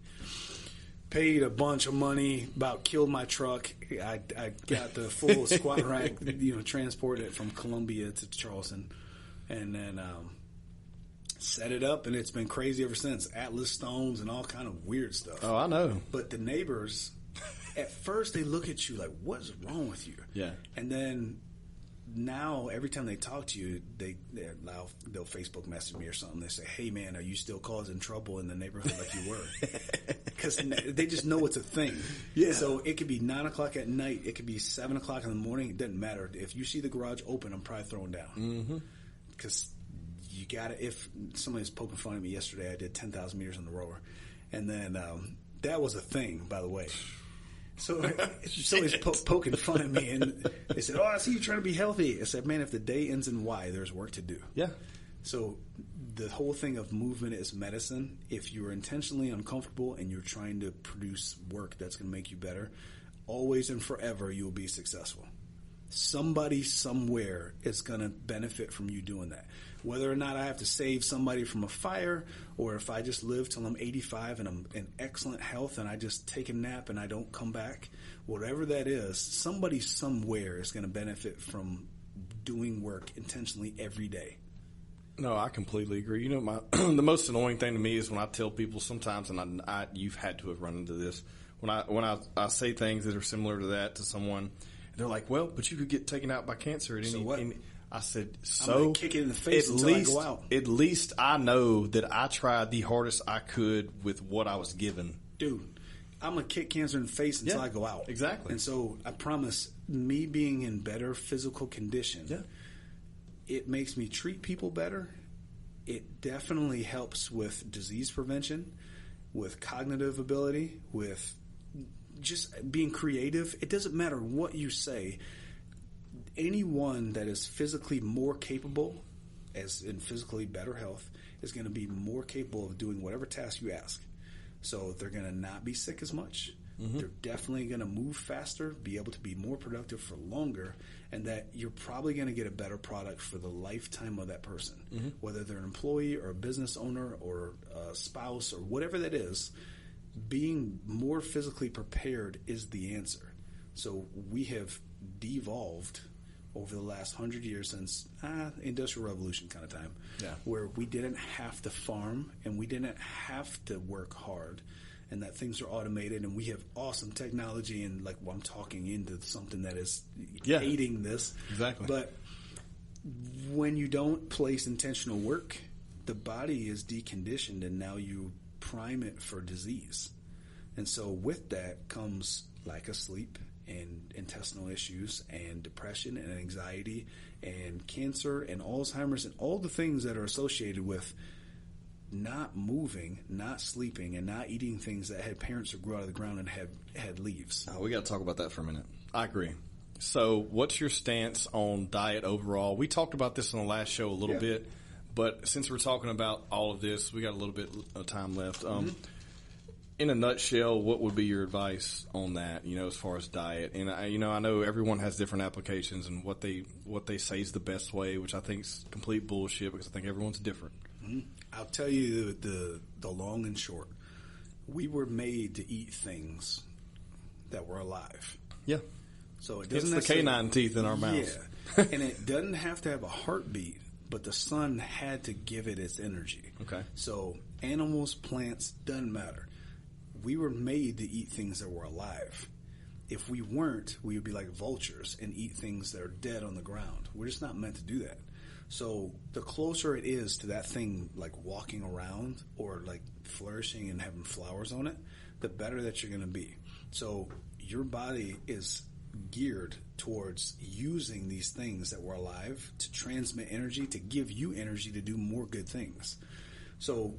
Paid a bunch of money, about killed my truck. I got the full squat rack, transported it from Columbia to Charleston. And then set it up, and it's been crazy ever since. Atlas stones and all kind of weird stuff. Oh, I know. But the neighbors, at first, they look at you like, what's wrong with you? Yeah. And then now, every time they talk to you, they'll Facebook message me or something. They say, hey, man, are you still causing trouble in the neighborhood like you were? Because they just know it's a thing. Yeah. So it could be 9 o'clock at night. It could be 7 o'clock in the morning. It doesn't matter. If you see the garage open, I'm probably throwing down. Because you got to, if somebody's poking fun at me yesterday, I did 10,000 meters on the rower. And then that was a thing, by the way. So he's poking fun at me, and they said, "Oh, I see you trying to be healthy." I said, "Man, if the day ends in Y, there's work to do." Yeah. So the whole thing of movement is medicine. If you're intentionally uncomfortable and you're trying to produce work that's going to make you better, always and forever you'll be successful. Somebody somewhere is going to benefit from you doing that. Whether or not I have to save somebody from a fire, or if I just live till I'm 85 and I'm in excellent health and I just take a nap and I don't come back, whatever that is, somebody somewhere is going to benefit from doing work intentionally every day. No, I completely agree. You know, the most annoying thing to me is when I tell people sometimes, and you've had to have run into this, when I say things that are similar to that to someone, they're like, "Well, but you could get taken out by cancer at any." So what? I said, I'm gonna kick it in the face until I go out. At least I know that I tried the hardest I could with what I was given. Dude, I'm going to kick cancer in the face until I go out. Exactly. And so I promise, me being in better physical condition, it makes me treat people better. It definitely helps with disease prevention, with cognitive ability, with just being creative. It doesn't matter what you say. Anyone that is physically more capable, as in physically better health, is going to be more capable of doing whatever task you ask. So they're going to not be sick as much. Mm-hmm. They're definitely going to move faster, be able to be more productive for longer, and that you're probably going to get a better product for the lifetime of that person. Mm-hmm. Whether they're an employee or a business owner or a spouse or whatever that is, being more physically prepared is the answer. So we have devolved over the last 100 years since Industrial Revolution kind of time, where we didn't have to farm and we didn't have to work hard, and that things are automated, and we have awesome technology, and like I'm talking into something that is aiding this. Exactly. But when you don't place intentional work, the body is deconditioned, and now you prime it for disease. And so with that comes lack of sleep and intestinal issues and depression and anxiety and cancer and Alzheimer's and all the things that are associated with not moving, not sleeping, and not eating things that had parents who grew out of the ground and had leaves. Oh, we got to talk about that for a minute. I agree. So what's your stance on diet overall? We talked about this on the last show a little bit, but since we're talking about all of this, we got a little bit of time left. In a nutshell, what would be your advice on that, as far as diet? And I know everyone has different applications, and what they say is the best way, which I think is complete bullshit because I think everyone's different. Mm-hmm. I'll tell you the long and short. We were made to eat things that were alive. Yeah. So it doesn't it's the canine teeth in our mouths. Yeah. And it doesn't have to have a heartbeat, but the sun had to give it its energy. Okay. So animals, plants, doesn't matter. We were made to eat things that were alive. If we weren't, we would be like vultures and eat things that are dead on the ground. We're just not meant to do that. So the closer it is to that thing like walking around or like flourishing and having flowers on it, the better that you're going to be. So your body is geared towards using these things that were alive to transmit energy, to give you energy to do more good things. So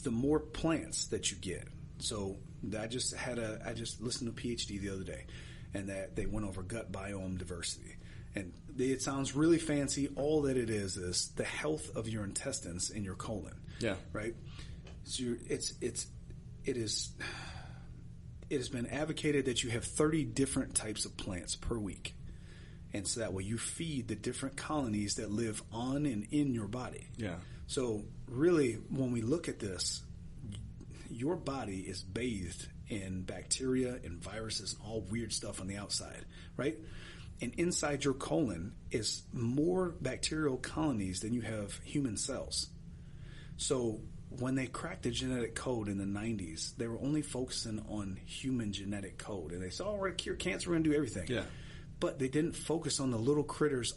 the more plants that you get. So I just listened to a PhD the other day, and that they went over gut biome diversity. And it sounds really fancy. All that it is the health of your intestines and your colon. Yeah. Right? So it has been advocated that you have 30 different types of plants per week. And so that way you feed the different colonies that live on and in your body. Yeah. So really, when we look at this, your body is bathed in bacteria and viruses and all weird stuff on the outside, right? And inside your colon is more bacterial colonies than you have human cells. So when they cracked the genetic code in the 90s, they were only focusing on human genetic code. And they said, we're going to cure cancer, we're going to do everything. Yeah. But they didn't focus on the little critters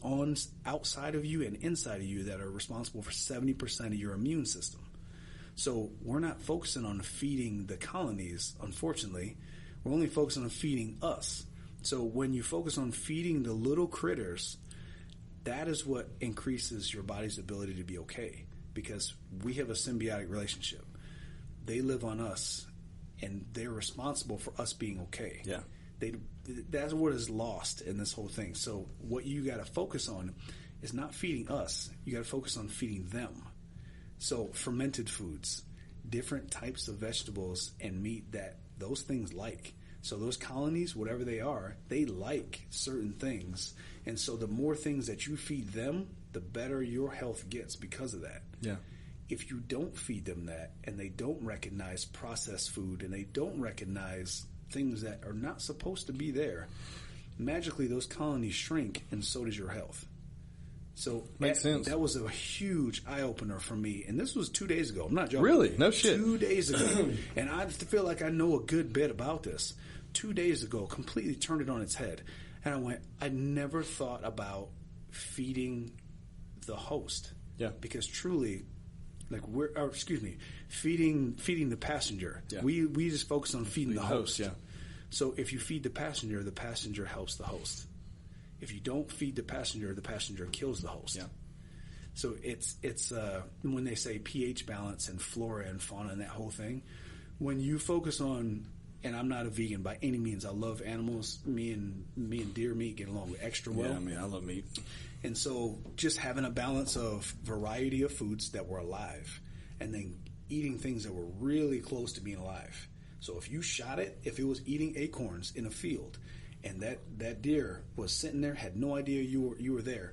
outside of you and inside of you that are responsible for 70% of your immune system. So we're not focusing on feeding the colonies, unfortunately. We're only focusing on feeding us. So when you focus on feeding the little critters, that is what increases your body's ability to be okay, because we have a symbiotic relationship. They live on us, and they're responsible for us being okay. Yeah. That's what is lost in this whole thing. So what you got to focus on is not feeding us. You got to focus on feeding them. So fermented foods, different types of vegetables and meat that those things like. So those colonies, whatever they are, they like certain things. And so the more things that you feed them, the better your health gets because of that. Yeah. If you don't feed them that, and they don't recognize processed food, and they don't recognize things that are not supposed to be there, magically those colonies shrink, and so does your health. So Makes sense. That was a huge eye-opener for me. And this was 2 days ago. I'm not joking. Really? No shit. 2 days ago. And I feel like I know a good bit about this. 2 days ago, completely turned it on its head. And I went, I never thought about feeding the host. Yeah. Because truly, like feeding the passenger. Yeah. We just focus on feeding the host. Yeah. So if you feed the passenger helps the host. If you don't feed the passenger kills the host. Yeah. So it's when they say pH balance and flora and fauna and that whole thing, when you focus on, and I'm not a vegan by any means. I love animals. Me and deer meat get along extra well. Yeah, I mean, I love meat. And so just having a balance of variety of foods that were alive, and then eating things that were really close to being alive. So if you shot it, if it was eating acorns in a field, and that deer was sitting there, had no idea you were there,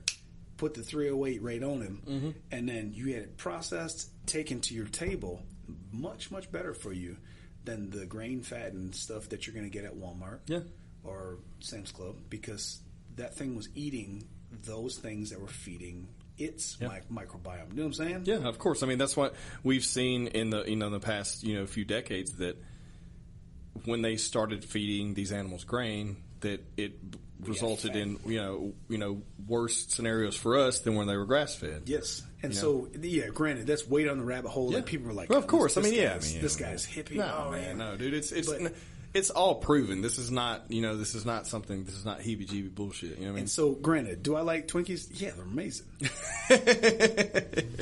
put the 308 right on him, and then you had it processed, taken to your table, much, much better for you than the grain fat and stuff that you're going to get at Walmart or Sam's Club, because that thing was eating those things that were feeding its microbiome. You know what I'm saying? Yeah, of course. I mean, that's what we've seen in the past few decades, that when they started feeding these animals grain, that it resulted in worse scenarios for us than when they were grass fed. Yes, and so granted, that's way down the rabbit hole. Yeah. Like people are like, well, of course. This guy's hippie. No, man, no, dude. It's all proven. This is not This is not heebie-jeebie bullshit. You know what I mean? And so, granted, do I like Twinkies? Yeah, they're amazing.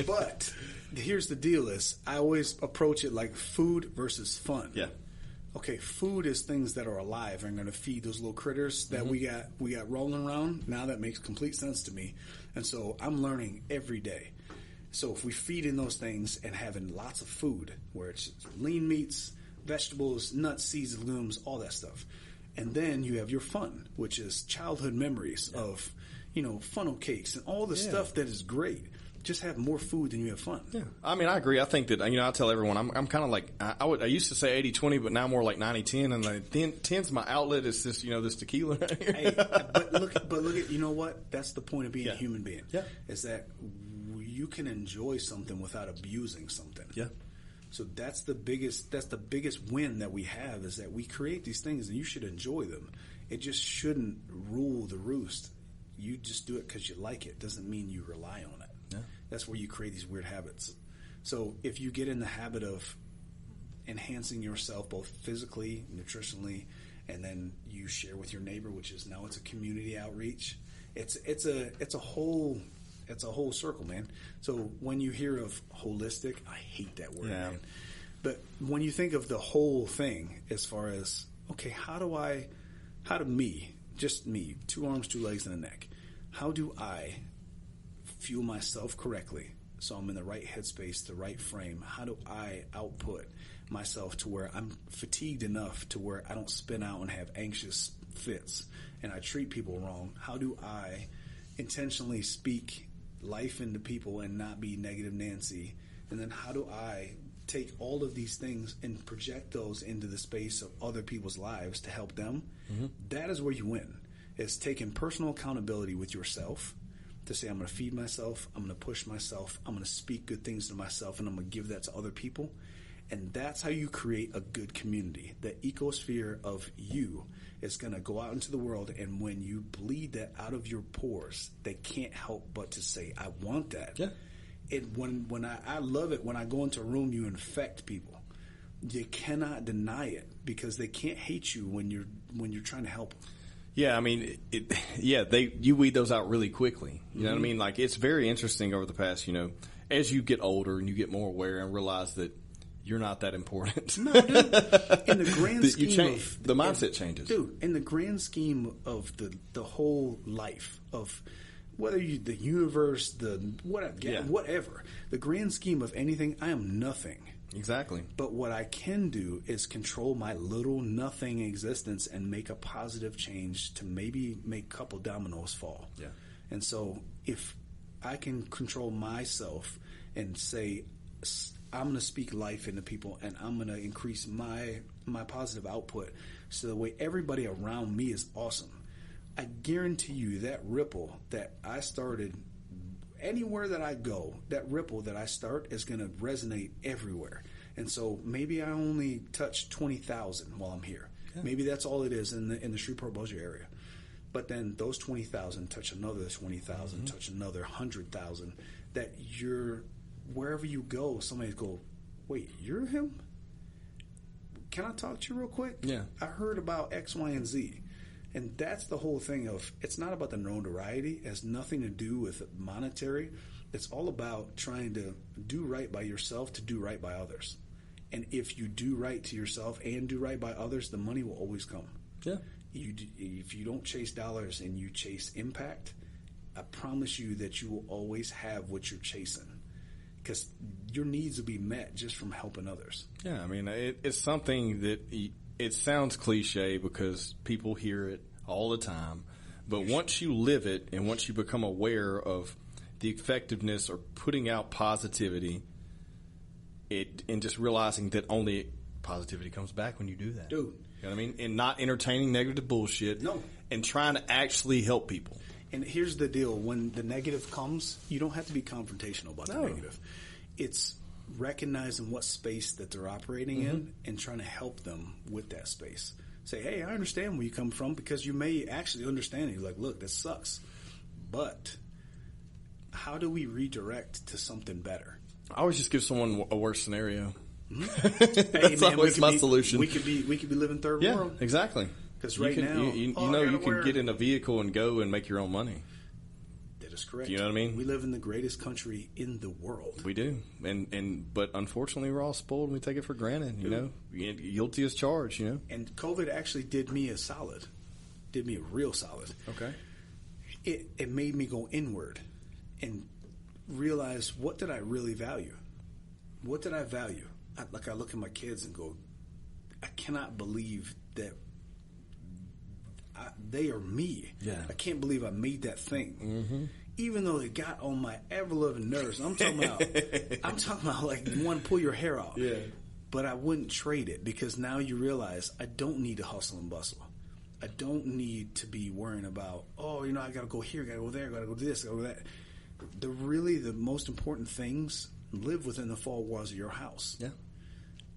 But here's the deal: is I always approach it like food versus fun. Yeah. Okay, food is things that are alive and going to feed those little critters that we got rolling around. Now that makes complete sense to me. And so I'm learning every day. So if we feed in those things and having lots of food, where it's lean meats, vegetables, nuts, seeds, legumes, all that stuff. And then you have your fun, which is childhood memories of, funnel cakes and all the stuff that is great. Just have more food than you have fun. Yeah. I mean, I agree. I think that, I tell everyone, I'm kind of like, I used to say 80-20, but now more like 90-10. And like 10's my outlet. It's this, this tequila right here. Hey, but look at, you know what? That's the point of being a human being. Yeah. Is that you can enjoy something without abusing something. Yeah. So that's the biggest win that we have, is that we create these things and you should enjoy them. It just shouldn't rule the roost. You just do it because you like it. Doesn't mean you rely on it. Yeah. That's where you create these weird habits. So if you get in the habit of enhancing yourself both physically, nutritionally, and then you share with your neighbor, which is now it's a community outreach. It's a whole circle, man. So when you hear of holistic, I hate that word, man. But when you think of the whole thing, as far as, okay, how do me, just me, 2 arms, 2 legs, and a neck, how do I fuel myself correctly so I'm in the right headspace, the right frame? How do I output myself to where I'm fatigued enough to where I don't spin out and have anxious fits and I treat people wrong? How do I intentionally speak life into people and not be negative Nancy? And then how do I take all of these things and project those into the space of other people's lives to help them? Mm-hmm. That is where you win. It's taking personal accountability with yourself to say, I'm going to feed myself, I'm going to push myself, I'm going to speak good things to myself, and I'm going to give that to other people. And that's how you create a good community. The ecosphere of you is going to go out into the world, and when you bleed that out of your pores, they can't help but to say, I want that. Yeah. I love it when I go into a room, you infect people. You cannot deny it because they can't hate you when you're trying to help them. Yeah, I mean, you weed those out really quickly. You know what I mean? Like, it's very interesting over the past, as you get older and you get more aware and realize that, you're not that important. No, dude. In the grand scheme of the mindset changes, dude. In the grand scheme of the whole life of whether the universe, whatever, the grand scheme of anything, I am nothing. Exactly. But what I can do is control my little nothing existence and make a positive change to maybe make a couple dominoes fall. Yeah. And so if I can control myself and say, I'm going to speak life into people and I'm going to increase my positive output so the way everybody around me is awesome. I guarantee you that ripple that I started anywhere that I go, that ripple that I start is going to resonate everywhere. And so maybe I only touch 20,000 while I'm here. Yeah. Maybe that's all it is in the Shreveport-Bossier area. But then those 20,000 touch another 20,000, touch another 100,000. That you're wherever you go, somebody go, wait, you're him? Can I talk to you real quick? Yeah. I heard about X, Y, and Z. And that's the whole thing of, it's not about the notoriety. It has nothing to do with monetary. It's all about trying to do right by yourself to do right by others. And if you do right to yourself and do right by others, the money will always come. Yeah. If you don't chase dollars and you chase impact, I promise you that you will always have what you're chasing. Because your needs will be met just from helping others. Yeah, I mean, it's something that it sounds cliche because people hear it all the time. But once you live it and once you become aware of the effectiveness or putting out positivity, and just realizing that only positivity comes back when you do that. Dude. You know what I mean? And not entertaining negative bullshit. No. And trying to actually help people. And here's the deal. When the negative comes, you don't have to be confrontational about the negative. It's recognizing what space that they're operating in and trying to help them with that space. Say, hey, I understand where you come from, because you may actually understand it. You're like, look, this sucks. But how do we redirect to something better? I always just give someone a worse scenario. That's always my solution. We could be living third world. Yeah, exactly. Because right now, you can get in a vehicle and go and make your own money. That is correct. You know what I mean? We live in the greatest country in the world. We do, but unfortunately, we're all spoiled and we take it for granted. You know, guilty as charged. You know, and COVID actually did me a solid, did me a real solid. Okay, it made me go inward and realize, what did I really value? What did I value? I look at my kids and go, I cannot believe that they are me. Yeah. I can't believe I made that thing. Even though it got on my ever-loving nerves. I'm talking about like you want to pull your hair out. Yeah. But I wouldn't trade it, because now you realize I don't need to hustle and bustle. I don't need to be worrying about, I got to go here, got to go there, got to go do this, got to go that. The most important things live within the four walls of your house. Yeah.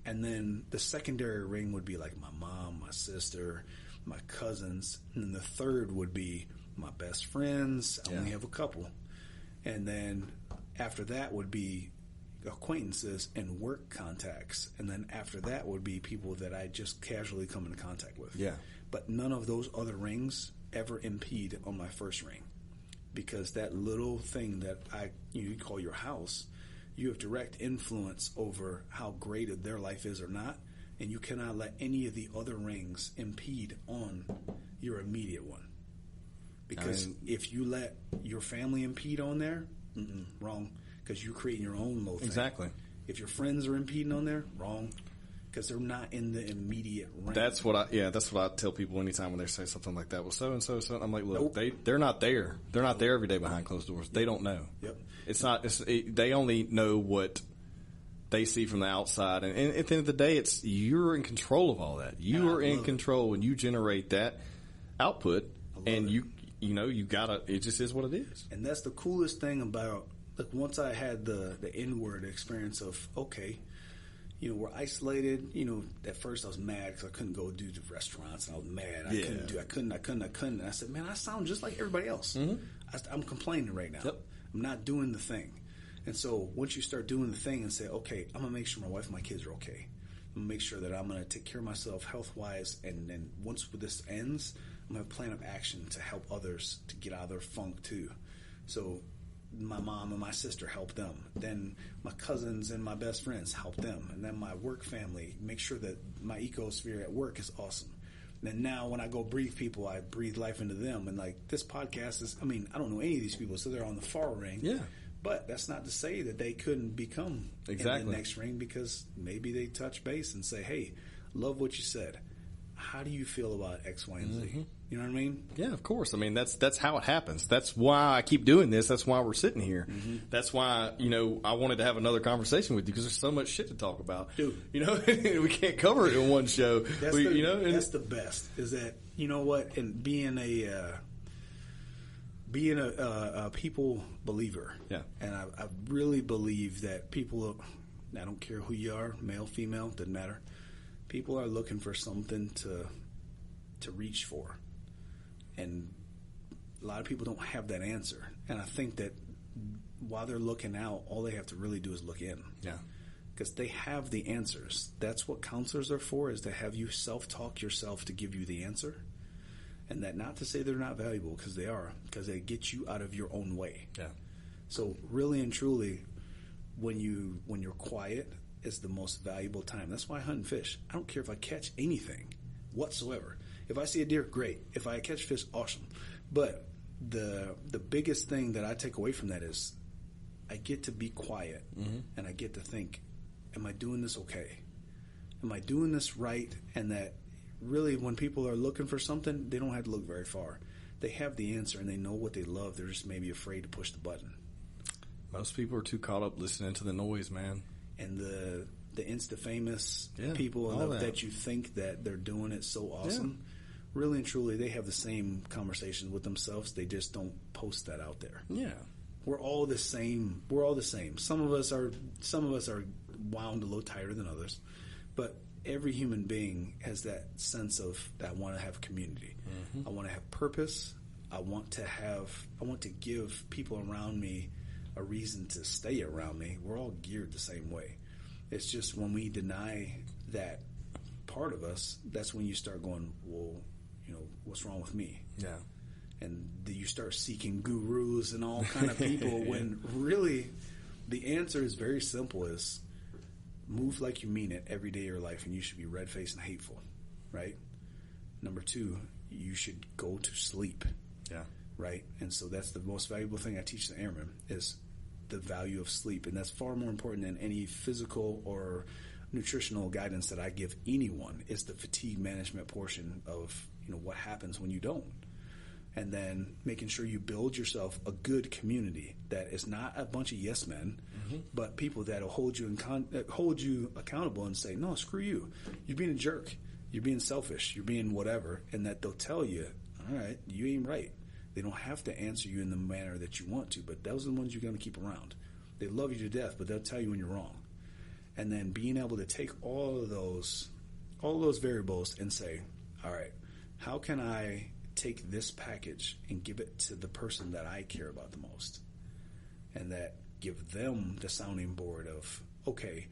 And then the secondary ring would be like my mom, my sister, my cousins. And then the third would be my best friends. I only have a couple. And then after that would be acquaintances and work contacts. And then after that would be people that I just casually come into contact with. Yeah. But none of those other rings ever impede on my first ring. Because that little thing that you call your house, you have direct influence over how great their life is or not, and you cannot let any of the other rings impede on your immediate one. Because if you let your family impede on there, wrong, because you're creating your own little thing. Exactly. If your friends are impeding on there, wrong, because they're not in the immediate ring. That's what I tell people anytime when they say something like that. Well, so and so, I'm like, look, they're not there. They're not there every day behind closed doors. They don't know. Yep. They only know what they see from the outside, and at the end of the day, you're in control of all that. You are in control when you generate that output, and you gotta. It just is what it is. And that's the coolest thing about. Like, once I had the inward experience of, okay, we're isolated. At first I was mad because I couldn't go do the restaurants, and I was mad. I couldn't. And I said, man, I sound just like everybody else. I'm complaining right now. Yep. I'm not doing the thing. And so once you start doing the thing and say, okay, I'm going to make sure my wife and my kids are okay. I'm going to make sure that I'm going to take care of myself health-wise. And then once this ends, I'm going to have a plan of action to help others to get out of their funk too. So my mom and my sister, help them. Then my cousins and my best friends, help them. And then my work family, make sure that my ecosphere at work is awesome. And now when I go brief people, I breathe life into them. And like this podcast is, I mean, I don't know any of these people, so they're on the far ring. Yeah. But that's not to say that they couldn't become in the next ring, because maybe they touch base and say, hey, love what you said. How do you feel about X, Y, and Z? Mm-hmm. You know what I mean? Yeah, of course. I mean, that's how it happens. That's why I keep doing this. That's why we're sitting here. Mm-hmm. That's why, I wanted to have another conversation with you, because there's so much shit to talk about. Dude. We can't cover it in one show. That's the best, is that, you know what, and being a people believer. Yeah. And I really believe that people, I don't care who you are, male, female, doesn't matter. People are looking for something to reach for. And a lot of people don't have that answer. And I think that while they're looking out, all they have to really do is look in. Yeah. Because they have the answers. That's what counselors are for, is to have you self-talk yourself to give you the answer. And that, not to say they're not valuable, because they are, because they get you out of your own way. Yeah. So really and truly, when you're quiet is the most valuable time. That's why I hunt and fish. I don't care if I catch anything whatsoever. If I see a deer, great. If I catch fish, awesome. But the biggest thing that I take away from that is I get to be quiet, mm-hmm. and I get to think, am I doing this okay? Am I doing this right? And that really, when people are looking for something, they don't have to look very far. They have the answer, and they know what they love. They're just maybe afraid to push the button. Most people are too caught up listening to the noise, man. And the insta-famous Yeah, people all that you think that they're doing it so awesome, really and truly, they have the same conversations with themselves. They just don't post that out there. Yeah. We're all the same. We're all the same. Some of us are wound a little tighter than others, but every human being has that sense of that I want to have community. Mm-hmm. I want to have purpose. I want to give people around me a reason to stay around me. We're all geared the same way. It's just when we deny that part of us, that's when you start going, well, what's wrong with me? Yeah. And you start seeking gurus and all kind of people when really the answer is very simple, is move like you mean it every day of your life, and you should be red-faced and hateful, right? Number 2, you should go to sleep. Yeah. Right? And so that's the most valuable thing I teach the airmen, is the value of sleep. And that's far more important than any physical or nutritional guidance that I give anyone, is the fatigue management portion of, what happens when you don't. And then making sure you build yourself a good community that is not a bunch of yes men, mm-hmm. but people that will hold you accountable and say, no, screw you. You're being a jerk. You're being selfish. You're being whatever. And that they'll tell you, all right, you ain't right. They don't have to answer you in the manner that you want to, but those are the ones you're going to keep around. They love you to death, but they'll tell you when you're wrong. And then being able to take all of those variables and say, all right, how can I take this package and give it to the person that I care about the most? And that give them the sounding board of, okay,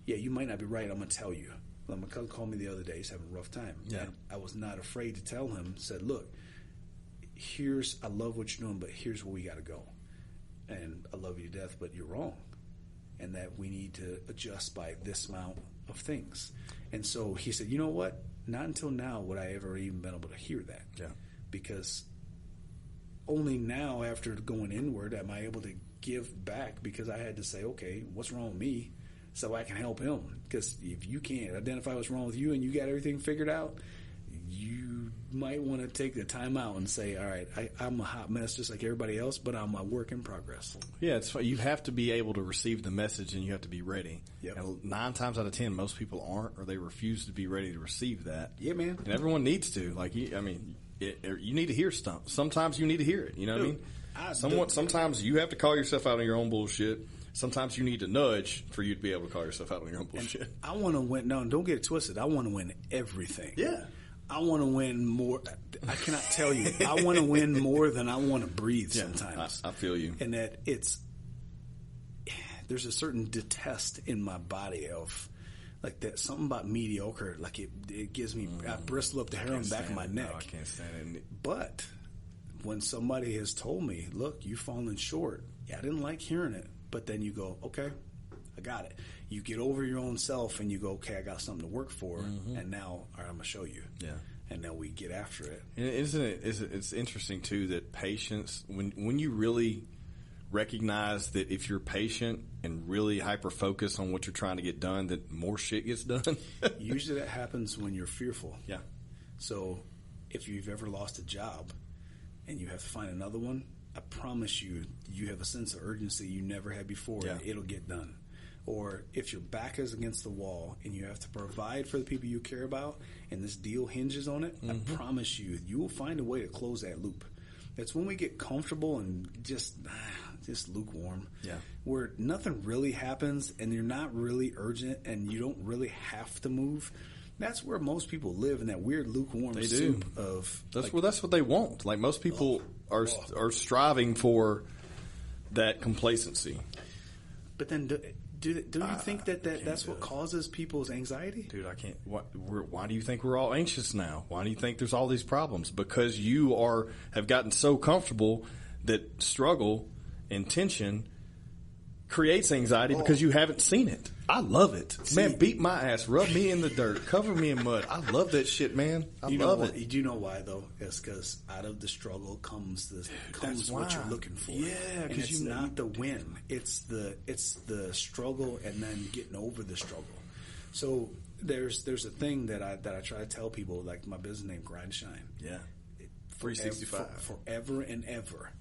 yeah, you might not be right, I'm going to tell you. My cousin called me the other day, he's having a rough time. Yeah. And I was not afraid to tell him, said, look, I love what you're doing, but here's where we got to go. And I love you to death, but you're wrong. And that we need to adjust by this amount of things. And so he said, you know what? Not until now would I ever even been able to hear that. Yeah. Because only now, after going inward, am I able to give back, because I had to say, okay, what's wrong with me so I can help him? Because if you can't identify what's wrong with you and you got everything figured out, you might want to take the time out and say, all right, I'm a hot mess just like everybody else, but I'm a work in progress. Yeah, you have to be able to receive the message, and you have to be ready. Yep. And 9 times out of 10, most people aren't, or they refuse to be ready to receive that. Yeah, man. And everyone needs to. You need to hear stuff. Sometimes you need to hear it. You know what I mean? Sometimes you have to call yourself out on your own bullshit. Sometimes you need to nudge for you to be able to call yourself out on your own bullshit. And I want to win. No, don't get it twisted. I want to win everything. Yeah. I want to win more. I cannot tell you. I want to win more than I want to breathe sometimes. I feel you. And that there's a certain detest in my body of, like, that something about mediocre. Like it gives me, I bristle up the hair on the back of my neck. No, I can't stand it. But when somebody has told me, look, you've fallen short, Yeah, I didn't like hearing it. But then you go, okay, I got it. You get over your own self and you go, okay, I got something to work for. And now, all right, I'm going to show you. Yeah. And then we get after it. And it's interesting, too, that patience, when you really recognize that if you're patient and really hyper-focused on what you're trying to get done, that more shit gets done. Usually that happens when you're fearful. Yeah. So if you've ever lost a job and you have to find another one, I promise you, you have a sense of urgency you never had before, and it'll get done. Or if your back is against the wall and you have to provide for the people you care about and this deal hinges on it, I promise you, you will find a way to close that loop. That's when we get comfortable and just lukewarm. Yeah. Where nothing really happens and you're not really urgent and you don't really have to move. That's where most people live, in that weird lukewarm soup of. That's what they want. Like most people are striving for that complacency. But then, do you think that's what causes people's anxiety? Dude, I can't. Why do you think we're all anxious now? Why do you think there's all these problems? Because you have gotten so comfortable that struggle and tension creates anxiety because you haven't seen it. I love it. Man, beat my ass, rub me in the dirt, cover me in mud. I love that shit, man. I love it. Do you know why, though? It's because out of the struggle comes what you're looking for. Yeah, because it's not the win. It's the struggle and then getting over the struggle. So there's a thing that I try to tell people, like my business name, Grind and Shine. Yeah. 365. Forever and ever.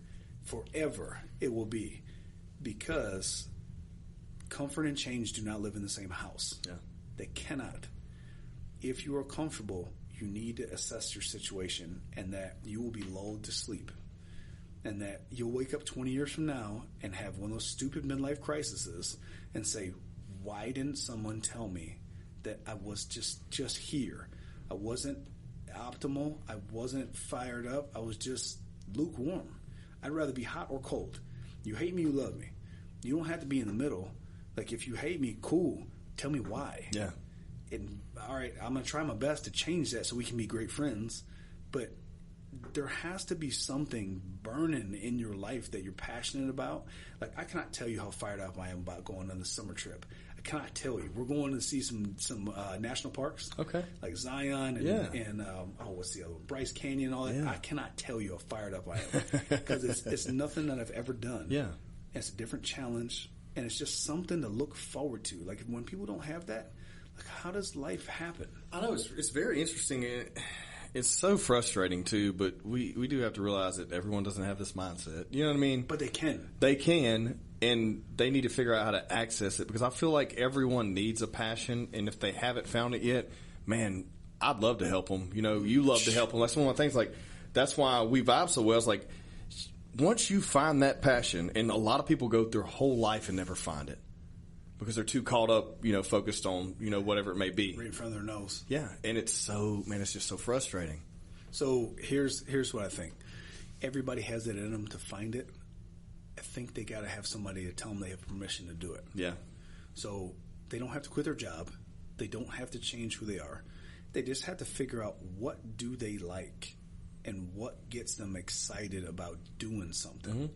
Forever it will be. Because comfort and change do not live in the same house. Yeah. They cannot. If you are comfortable, you need to assess your situation and that you will be lulled to sleep. And that you'll wake up 20 years from now and have one of those stupid midlife crises and say, why didn't someone tell me that I was just here? I wasn't optimal. I wasn't fired up. I was just lukewarm. I'd rather be hot or cold. You hate me, you love me. You don't have to be in the middle. Like, if you hate me, cool. Tell me why. Yeah. And, all right, I'm going to try my best to change that so we can be great friends. But there has to be something burning in your life that you're passionate about. Like, I cannot tell you how fired up I am about going on this summer trip. I cannot tell you. We're going to see some national parks. Okay. Like Zion and what's the other one? Bryce Canyon and all that. Yeah. I cannot tell you how fired up I am. Because it's nothing that I've ever done. Yeah. It's a different challenge. And it's just something to look forward to. Like, when people don't have that, like, how does life happen? I know. It's very interesting. It's so frustrating, too, but we do have to realize that everyone doesn't have this mindset. You know what I mean? But they can. They can, and they need to figure out how to access it, because I feel like everyone needs a passion, and if they haven't found it yet, man, I'd love to help them. You know, you love to help them. That's one of the things, like, that's why we vibe so well. It's like, once you find that passion, and a lot of people go their whole life and never find it, because they're too caught up, you know, focused on, you know, whatever it may be. Right in front of their nose. Yeah, and it's just so frustrating. So here's what I think. Everybody has it in them to find it. I think they got to have somebody to tell them they have permission to do it. Yeah. So they don't have to quit their job. They don't have to change who they are. They just have to figure out what do they like and what gets them excited about doing something. Mm-hmm.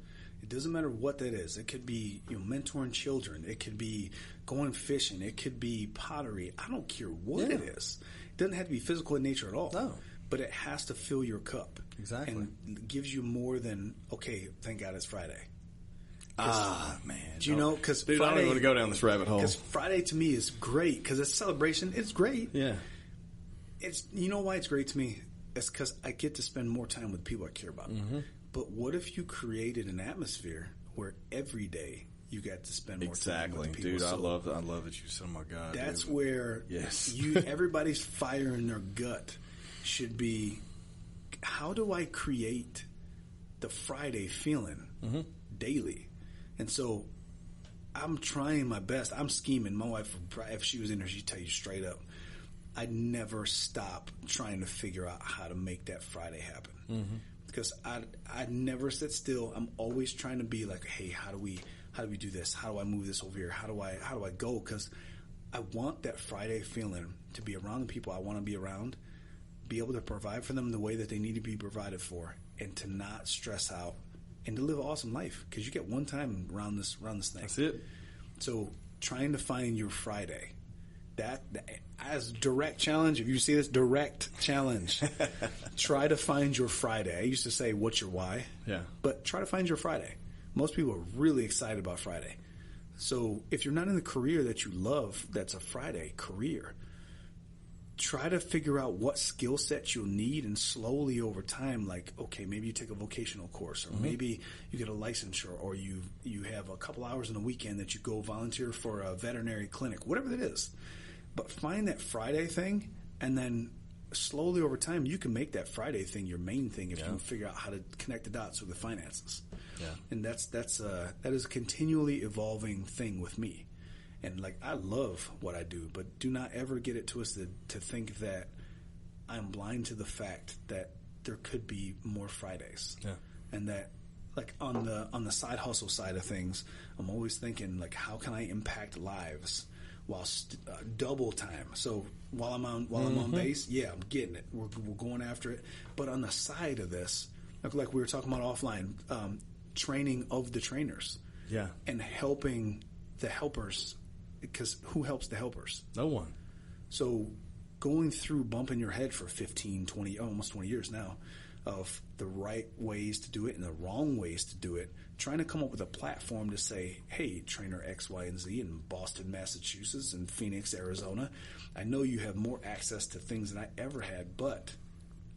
It doesn't matter what that is. It could be, you know, mentoring children. It could be going fishing. It could be pottery. I don't care what it is. It doesn't have to be physical in nature at all. No. But it has to fill your cup. Exactly. And gives you more than, okay, thank God it's Friday. Man. Do you know? Because Friday, I don't even want to go down this rabbit hole. Because Friday to me is great because it's a celebration. It's great. Yeah. You know why it's great to me? It's because I get to spend more time with people I care about. Mm-hmm. But what if you created an atmosphere where every day you got to spend more time with people? Dude, I love that you said, oh my God. That's where everybody's fire in their gut should be, how do I create the Friday feeling daily? And so I'm trying my best. I'm scheming. My wife, if she was in here, she'd tell you straight up, I never stop trying to figure out how to make that Friday happen. Mm-hmm. Because I never sit still. I'm always trying to be like, hey, how do we do this? How do I move this over here? How do I go? Because I want that Friday feeling to be around the people I want to be around, be able to provide for them the way that they need to be provided for, and to not stress out and to live an awesome life, because you get one time around this thing. That's it. So trying to find your Friday, that as direct challenge. If you see this, direct challenge, try to find your Friday. I used to say, what's your why? Yeah. But try to find your Friday. Most people are really excited about Friday. So if you're not in the career that you love, that's a Friday career, try to figure out what skill sets you'll need, and slowly over time, like, okay, maybe you take a vocational course, or maybe you get a licensure, or you have a couple hours in the weekend that you go volunteer for a veterinary clinic, whatever it is. But find that Friday thing, and then slowly over time, you can make that Friday thing your main thing if you can figure out how to connect the dots with the finances. Yeah. And that is a continually evolving thing with me. And like, I love what I do, but do not ever get it twisted to think that I'm blind to the fact that there could be more Fridays. Yeah. And that, like, on the side hustle side of things, I'm always thinking, like, how can I impact lives while double time? So while I'm on base, I'm getting it. We're going after it. But on the side of this, like we were talking about offline, training of the trainers. Yeah. And helping the helpers. Because who helps the helpers? No one. So going through bumping your head for 15, 20, almost 20 years now of the right ways to do it and the wrong ways to do it, trying to come up with a platform to say, hey, trainer X, Y, and Z in Boston, Massachusetts, and Phoenix, Arizona, I know you have more access to things than I ever had, but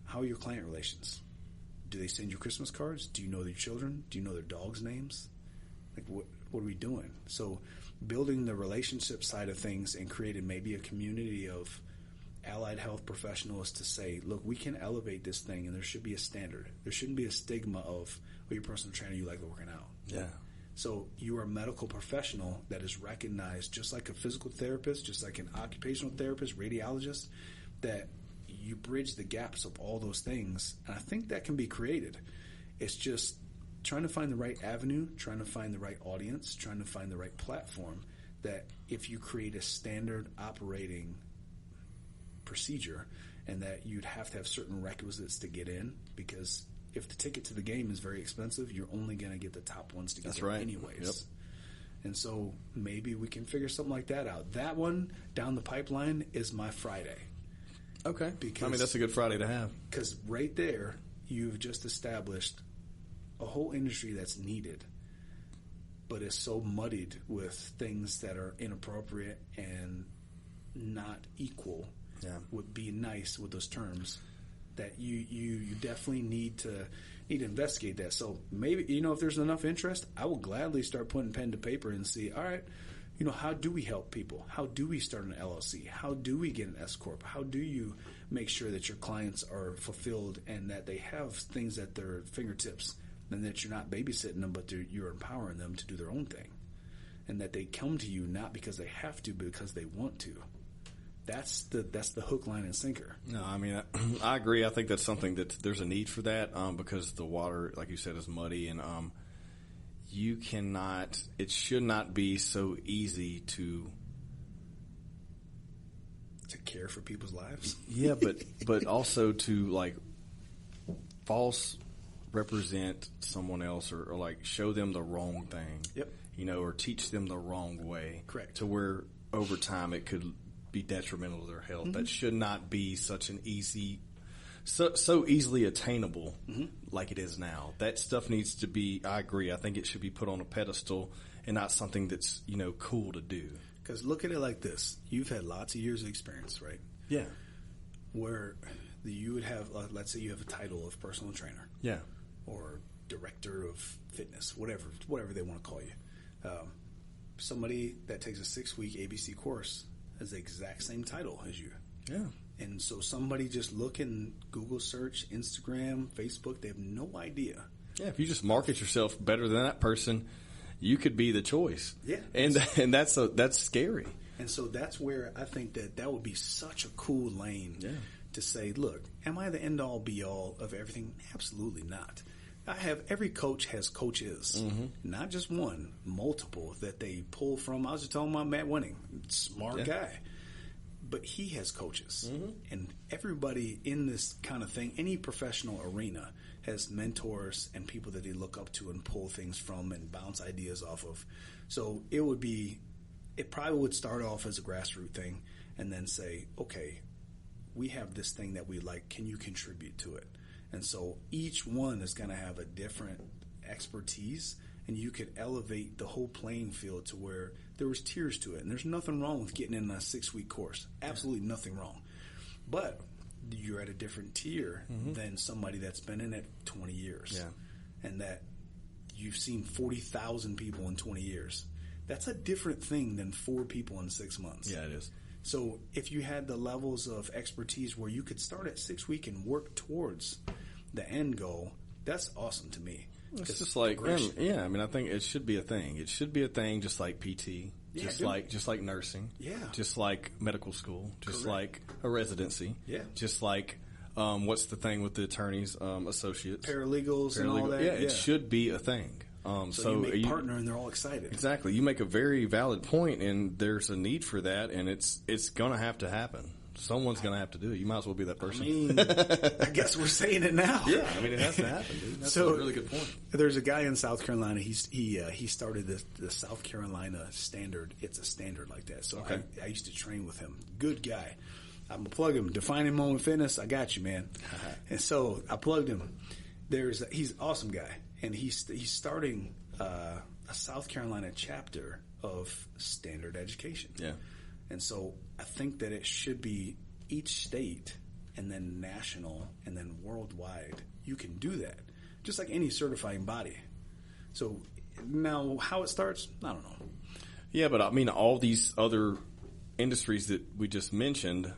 how are your client relations? Do they send you Christmas cards? Do you know their children? Do you know their dogs' names? Like, what are we doing? So building the relationship side of things and creating maybe a community of allied health professionals to say, look, we can elevate this thing, and there should be a standard. There shouldn't be a stigma of, well, you're a personal trainer, you like working out. Yeah. So you are a medical professional that is recognized just like a physical therapist, just like an occupational therapist, radiologist, that you bridge the gaps of all those things. And I think that can be created. It's just trying to find the right avenue, trying to find the right audience, trying to find the right platform, that if you create a standard operating procedure, and that you'd have to have certain requisites to get in, because if the ticket to the game is very expensive, you're only going to get the top ones to get in anyways. Yep. And so maybe we can figure something like that out. That one down the pipeline is my Friday. Okay. Because, I mean, that's a good Friday to have. Because right there, you've just established a whole industry that's needed, but is so muddied with things that are inappropriate and not equal. Yeah. Would be nice with those terms, that you definitely need to investigate that. So maybe, if there's enough interest, I will gladly start putting pen to paper and see, all right, how do we help people? How do we start an LLC? How do we get an S Corp? How do you make sure that your clients are fulfilled and that they have things at their fingertips, and that you're not babysitting them, but you're empowering them to do their own thing, and that they come to you not because they have to, but because they want to. That's the hook, line, and sinker. No, I mean, I agree. I think that's something that there's a need for that, because the water, like you said, is muddy, and it should not be so easy to care for people's lives. Yeah, but also to, like, false represent someone else, or like show them the wrong thing. Yep. Or teach them the wrong way. Correct. To where over time it could be detrimental to their health. Mm-hmm. That should not be such an so easily attainable like it is now. That stuff needs to be, I agree, I think it should be put on a pedestal and not something that's, cool to do. Because look at it like this. You've had lots of years of experience, right? Yeah. Where you would have, let's say you have a title of personal trainer. Yeah. Or director of fitness, whatever they want to call you. Somebody that takes a 6-week ABC course has the exact same title as you. Yeah. And so somebody just look in Google search, Instagram, Facebook, they have no idea. Yeah, if you just market yourself better than that person, you could be the choice. Yeah. And that's scary. And so that's where I think that would be such a cool lane to say, look, am I the end-all, be-all of everything? Absolutely not. Every coach has coaches, not just one, multiple that they pull from. I was just talking about Matt Winning, smart guy. But he has coaches, and everybody in this kind of thing, any professional arena has mentors and people that they look up to and pull things from and bounce ideas off of. So it probably would start off as a grassroots thing and then say, okay, we have this thing that we like. Can you contribute to it? And so each one is going to have a different expertise, and you could elevate the whole playing field to where there was tiers to it. And there's nothing wrong with getting in a 6-week course. Absolutely nothing wrong. But you're at a different tier than somebody that's been in it 20 years. Yeah. And that you've seen 40,000 people in 20 years. That's a different thing than 4 people in 6 months. Yeah, it is. So if you had the levels of expertise where you could start at 6 weeks and work towards the end goal, that's awesome to me. It's just like, yeah, I mean, I think it should be a thing. It should be a thing just like PT, just like nursing, just like medical school, just like a residency, just like, what's the thing with the attorneys, associates? Paralegals and all that. Yeah, it should be a thing. So you make a partner and they're all excited. Exactly. You make a very valid point, and there's a need for that, and it's going to have to happen. Someone's going to have to do it. You might as well be that person. I mean, I guess we're saying it now. Yeah, I mean, it has to happen, dude. That's a really good point. There's a guy in South Carolina. He started the South Carolina standard. It's a standard like that. So I used to train with him. Good guy. I'm going to plug him. Defining Moment Fitness. I got you, man. And so I plugged him. He's an awesome guy. And he's starting a South Carolina chapter of standard education. Yeah. And so I think that it should be each state and then national and then worldwide. You can do that, just like any certifying body. So now how it starts, I don't know. Yeah, but I mean, all these other industries that we just mentioned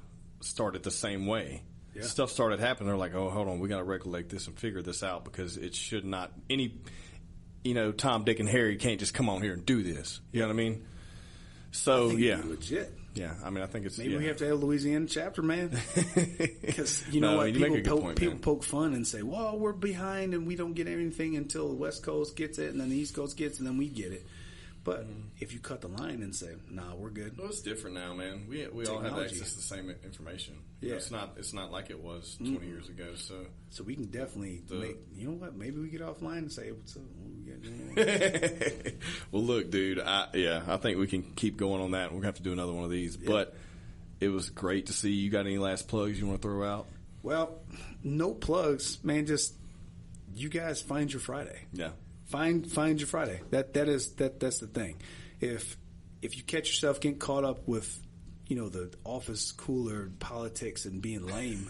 started the same way. Yeah. Stuff started happening. They're like, oh, hold on, we got to regulate this and figure this out because it should not, Tom, Dick, and Harry can't just come on here and do this. You know what I mean? So, legit. Yeah, I mean, I think it's... Maybe we have to have a Louisiana chapter, man. Because, people poke fun and say, well, we're behind and we don't get anything until the West Coast gets it and then the East Coast gets it and then we get it. But if you cut the line and say, nah, we're good. Well, it's different now, man. We all have access to the same information. Yeah. It's not like it was 20 years ago. So we can definitely maybe we get offline and say, what's up? Well, look, dude, I think we can keep going on that. We're going to have to do another one of these. Yeah. But it was great to see you. You got any last plugs you want to throw out? Well, no plugs, man. Just you guys find your Friday. Yeah. Find your Friday. That's the thing. If you catch yourself getting caught up with, the office cooler politics and being lame,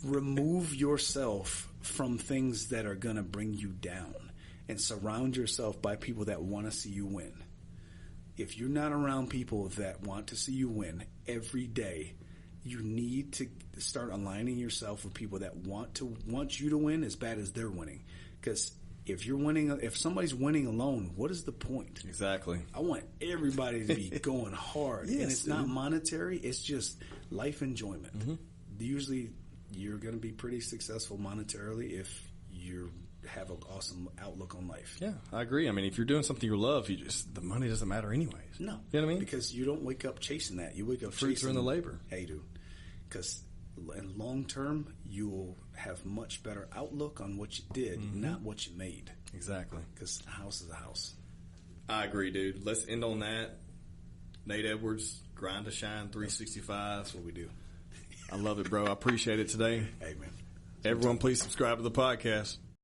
remove yourself from things that are going to bring you down and surround yourself by people that want to see you win. If you're not around people that want to see you win every day, you need to start aligning yourself with people that want you to win as bad as they're winning. Because if somebody's winning alone, what is the point? Exactly. I want everybody to be going hard. Yes, and it's not monetary, it's just life enjoyment. Mm-hmm. Usually you're going to be pretty successful monetarily if you have an awesome outlook on life. Yeah, I agree. I mean, if you're doing something you love, the money doesn't matter anyways. No. You know what I mean? Because you don't wake up chasing that. You wake up fruits chasing are in the labor. Yeah, you do. Because in long term, you will have much better outlook on what you did, not what you made. Exactly. Because a house is a house. I agree, dude. Let's end on that. Nate Edwards, Grind to Shine 365. That's what we do. I love it, bro. I appreciate it today. Hey, man. Everyone, please subscribe to the podcast.